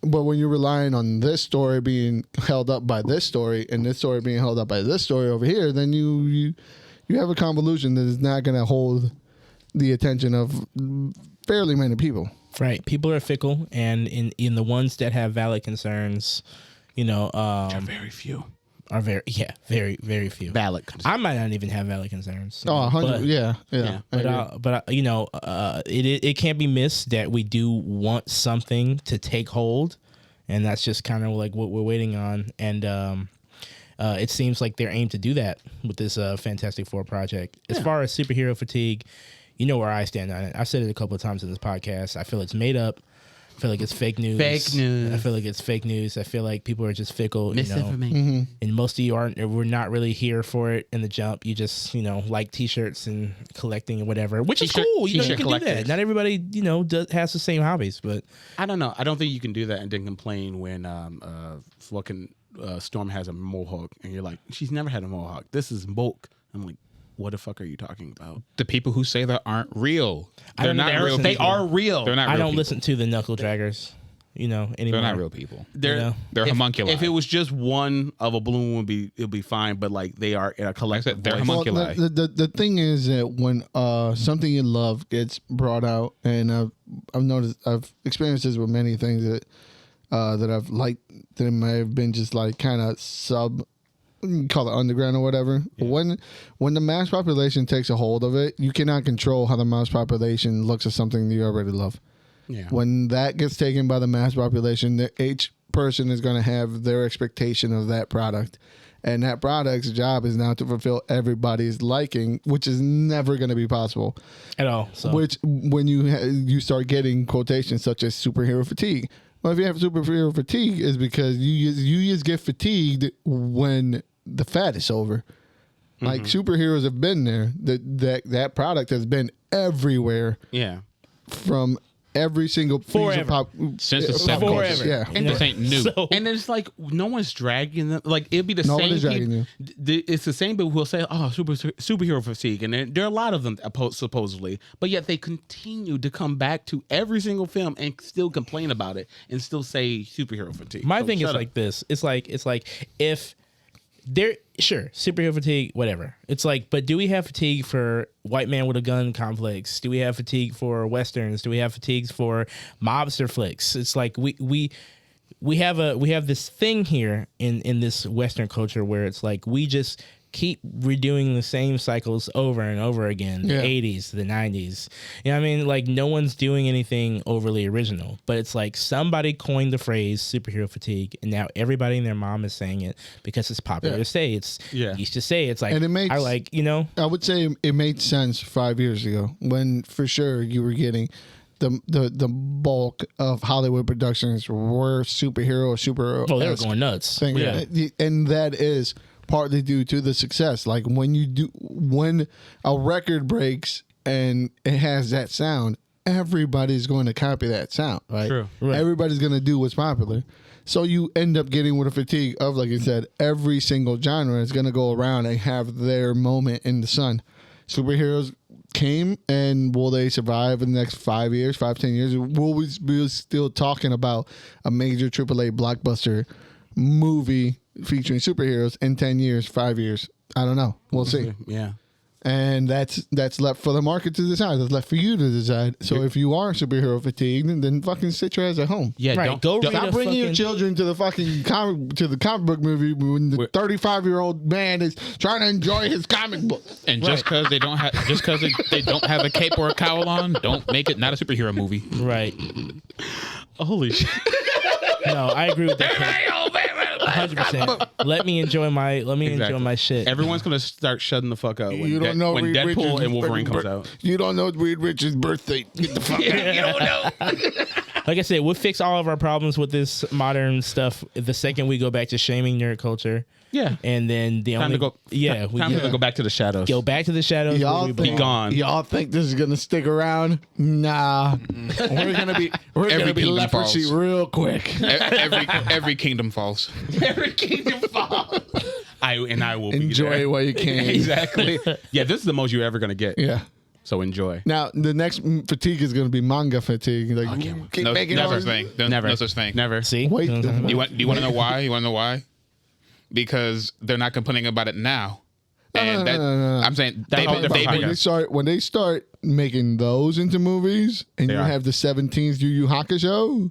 But when you're relying on this story being held up by this story and this story being held up by this story over here, then you have a convolution that is not going to hold the attention of fairly many people. Right. People are fickle, and in the ones that have valid concerns, very few. Are very very few valid concerns. I might not even have valid concerns. 100. Yeah. But it can't be missed that we do want something to take hold, and that's just kind of like what we're waiting on. And it seems like they're aimed to do that with this Fantastic Four project. As far as superhero fatigue, you know where I stand on it. I've said it a couple of times in this podcast. I feel it's made up. I feel like it's fake news. I feel like it's fake news. I feel like people are just fickle. Misinformation. And most of you we're not really here for it in the jump. You just, like T-shirts and collecting and whatever, which is cool. You can do that. Not everybody, has the same hobbies, but. I don't know. I don't think you can do that and then complain when fucking Storm has a mohawk and you're like, she's never had a mohawk. This is bulk. I'm like, what the fuck are you talking about? The people who say that aren't real. They're not real. They people. are real. They're not. Real I don't people. listen to the knuckle draggers, anymore. They're not real people. They're homunculi. If it was just one of a balloon, it'll be fine. But like they are in a collective. They're voice. homunculi. Well, the thing is that when something you love gets brought out, and I've noticed, I've experienced this with many things that I've liked that may have been just like kind of you call it underground or whatever. Yeah. When the mass population takes a hold of it, you cannot control how the mass population looks at something that you already love. Yeah. When that gets taken by the mass population, each person is going to have their expectation of that product. And that product's job is now to fulfill everybody's liking, which is never going to be possible at all. So. Which, when you start getting quotations such as superhero fatigue. Well, if you have superhero fatigue, is because you just get fatigued when the fad is over. Like superheroes have been there. That product has been everywhere. Yeah. From every single forever since the 70s. Yeah, and this ain't new. And it's like no one's dragging them. Like it'd be the no same. One is dragging you. It's the same people who'll say, "Oh, superhero fatigue," and there are a lot of them supposedly, but yet they continue to come back to every single film and still complain about it and still say superhero fatigue. My thing is like this. It's like if there, sure, superhero fatigue, whatever. It's like, but do we have fatigue for white man with a gun complex? Do we have fatigue for westerns? Do we have fatigues for mobster flicks? It's like we have this thing here in this Western culture where it's like we just keep redoing the same cycles over and over again. The 80s, the 90s. You know what I mean? Like no one's doing anything overly original, but it's like somebody coined the phrase superhero fatigue, and now everybody and their mom is saying it because it's popular to say. Used to say it's like, and it makes, I would say it made sense 5 years ago when for sure you were getting the bulk of Hollywood productions were superhero or super. Oh, they were going nuts. Thing. Yeah. And that is partly due to the success. Like when a record breaks and it has that sound, everybody's going to copy that sound, right? True. Right. Everybody's going to do what's popular. So you end up getting with a fatigue of, like you said, every single genre is going to go around and have their moment in the sun. Superheroes came, and will they survive in the next 5 years, 10 years? Will we be still talking about a major AAA blockbuster movie featuring superheroes in 10 years, 5 years? I don't know. We'll see. Yeah. And that's left for the market to decide. That's left for you to decide. So if you are superhero fatigued, then fucking sit your ass at home. Yeah, right. don't Stop bringing your children to the fucking comic book movie when the 35-year-old man is trying to enjoy his comic book. And just because they don't have a cape or a cowl on, don't make it not a superhero movie. Right. Holy shit. No, I agree with that. 100%. Let me enjoy my shit. Everyone's gonna start shutting the fuck up when, You don't know when Reed Deadpool Richards' and Wolverine comes out. You don't know Reed Richards' birthday. Get the fuck out. You don't know. Like I said, we'll fix all of our problems with this modern stuff the second we go back to shaming nerd culture. Yeah. And then Time to go back to the shadows. Go back to the shadows. Y'all be gone. Y'all think this is gonna stick around? Nah. We're gonna be leprosy falls. real quick. Every kingdom falls. Every kingdom falls. I will Enjoy be it while you can. Exactly. Yeah, this is the most you're ever gonna get. Yeah. So enjoy. Now the next fatigue is gonna be manga fatigue. Like keep No, making never all thing. Never. No such thing. Never. See? Wait. Do you want to know why? You want to know why? Because they're not complaining about it now. And No. I'm saying When they start making those into movies, and They you are. have the 17th Yu Yu Hakusho.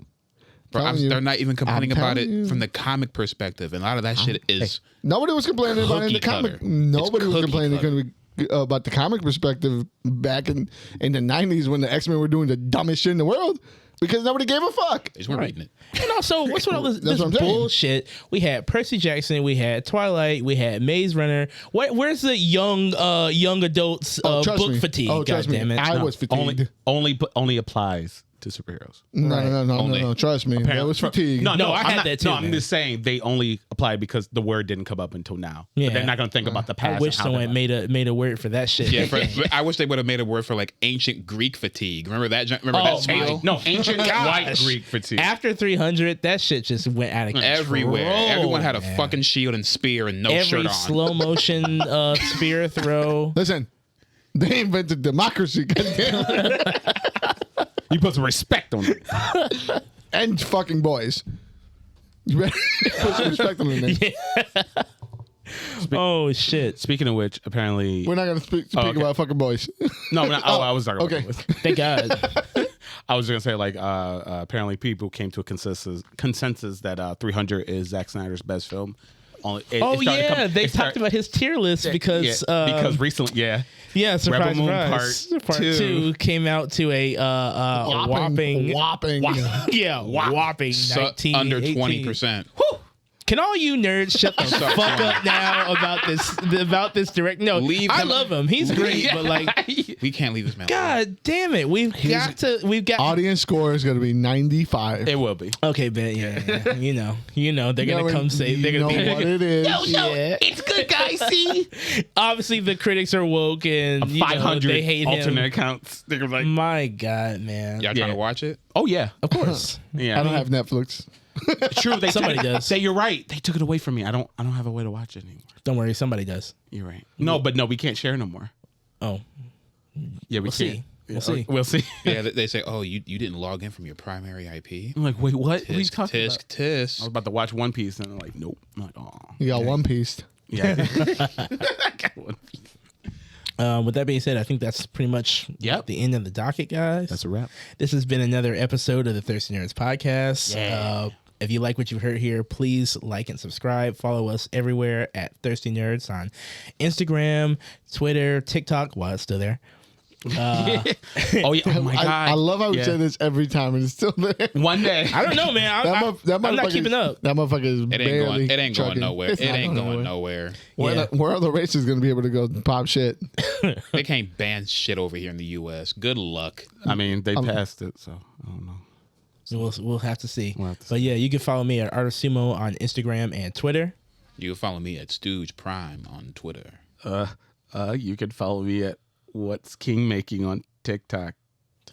they're not even complaining about telling it you. from the comic perspective, and a lot of that shit is Nobody was complaining about it in the Cookie comic. cutter. Nobody It's was cookie complaining about the comic perspective back in the 90s when the X-Men were doing the dumbest shit in the world because nobody gave a fuck. they just weren't reading it. And also, what's with all this That's what I'm saying. bullshit? We had Percy Jackson, we had Twilight, we had Maze Runner. Where's the young adults Trust book me. fatigue? Oh, trust me. Goddammit. I was fatigued. Only applies to superheroes. No. Trust me. That was fatigue. No, I had that too. No, I'm man. just saying they only apply because the word didn't come up until now. Yeah. But they're not going to think about the past. I wish someone made a word for that shit. Yeah, I wish they would have made a word for like ancient Greek fatigue. Remember that? Remember Oh, that skill? No, ancient white Gosh. Greek fatigue. After 300, that shit just went out of control. Everywhere. Everyone had a man. fucking shield and spear and no Every shirt on. slow motion spear throw. Listen, they invented democracy. Goddamn. You put some respect on it. And fucking boys. You better put some respect on the name. Oh shit! Speaking of which, apparently We're not going to speak okay. about fucking boys. no, we're not, I was talking okay. about boys. Thank God. I was gonna say like apparently people came to a consensus that 300 is Zack Snyder's best film. They talked about his tier list because recently, surprise, Rebel Moon surprise. Part 2 2 came out to a whopping whopping. whopping Under 19, 20%. Can all you nerds shut the fuck up now about this direct? No, I love him. He's great, but like, We can't leave this man alone. God damn it, we've got. Audience score is going to be 95. It will be. Okay, Ben. Yeah. You know, they're gonna come say they're gonna be what it is. it's good, guys. See, obviously the critics are woke and 500 they hate alternate him. accounts. They're like, My God, man. Y'all trying to watch it? oh yeah, Of course. yeah. I don't have Netflix. True. Somebody does. Say you're right. They took it away from me. I don't have a way to watch it anymore. Don't worry, somebody does. You're right. No, we can't share no more. Oh, Yeah, we we'll can't. see. We'll see. We'll see. Yeah, they say, oh, you didn't log in from your primary IP? I'm like, wait, what? What are you Tisk, talking tisk, about? I was tisk. about to watch One Piece, and I'm like, nope. I'm like, oh, You got One Piece. yeah. I got One Piece. With that being said, I think that's pretty much the end of the docket, guys. That's a wrap. This has been another episode of the Thirsty Nerds podcast. Yeah. If you like what you heard here, please like and subscribe. Follow us everywhere at Thirsty Nerds on Instagram, Twitter, TikTok, while it's still there. Oh yeah. Oh my god. I love how we Yeah. say this every time and it's still there. One day. I don't know, man. I'm not keeping up. That motherfucker is barely It ain't going trucking. nowhere. It's It not ain't going nowhere. Yeah. Where are the races going to be able to go pop shit? They can't ban shit over here in the U.S. Good luck. I mean, they passed it, so I don't know. We'll have to see. We'll have to But yeah, you can follow me at Art of Sumo on Instagram and Twitter. You can follow me at Stooge Prime on Twitter. You can follow me at What's King Making on TikTok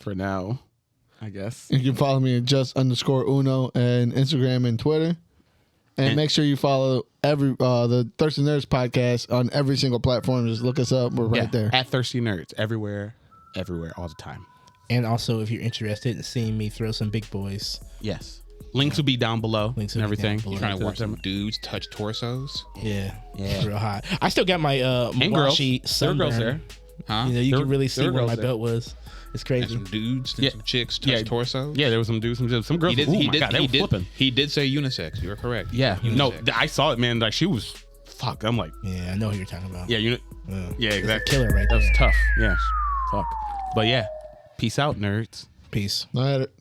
for now, I guess. You can follow me at just_Uno and Instagram and Twitter. And make sure you follow the Thirsty Nerds podcast on every single platform. Just look us up. We're right there. At Thirsty Nerds. Everywhere, all the time. And also, if you're interested in seeing me throw some big boys, Yes. Links will be down below Links and will be down everything. below. You trying to watch some dudes touch torsos? yeah, Yeah. real hot. I still got my And girls. Mawashi There are girls sunburn. there. Huh? You know, you There- can really see there are where my girls there. belt was. It's And crazy. some dudes and Yeah. some chicks touch torsos? Yeah, there was some dudes, some girls. He did, oh he my did, god, they he were did, flipping. he did say unisex. You're correct. Yeah, no, Unisex. I saw it, man. Like she was, fuck. I'm like, Yeah, I know who you're talking about. yeah, yeah, exactly. Killer right That was there. tough. Yeah, fuck. But yeah, peace out, nerds. Peace. I had it.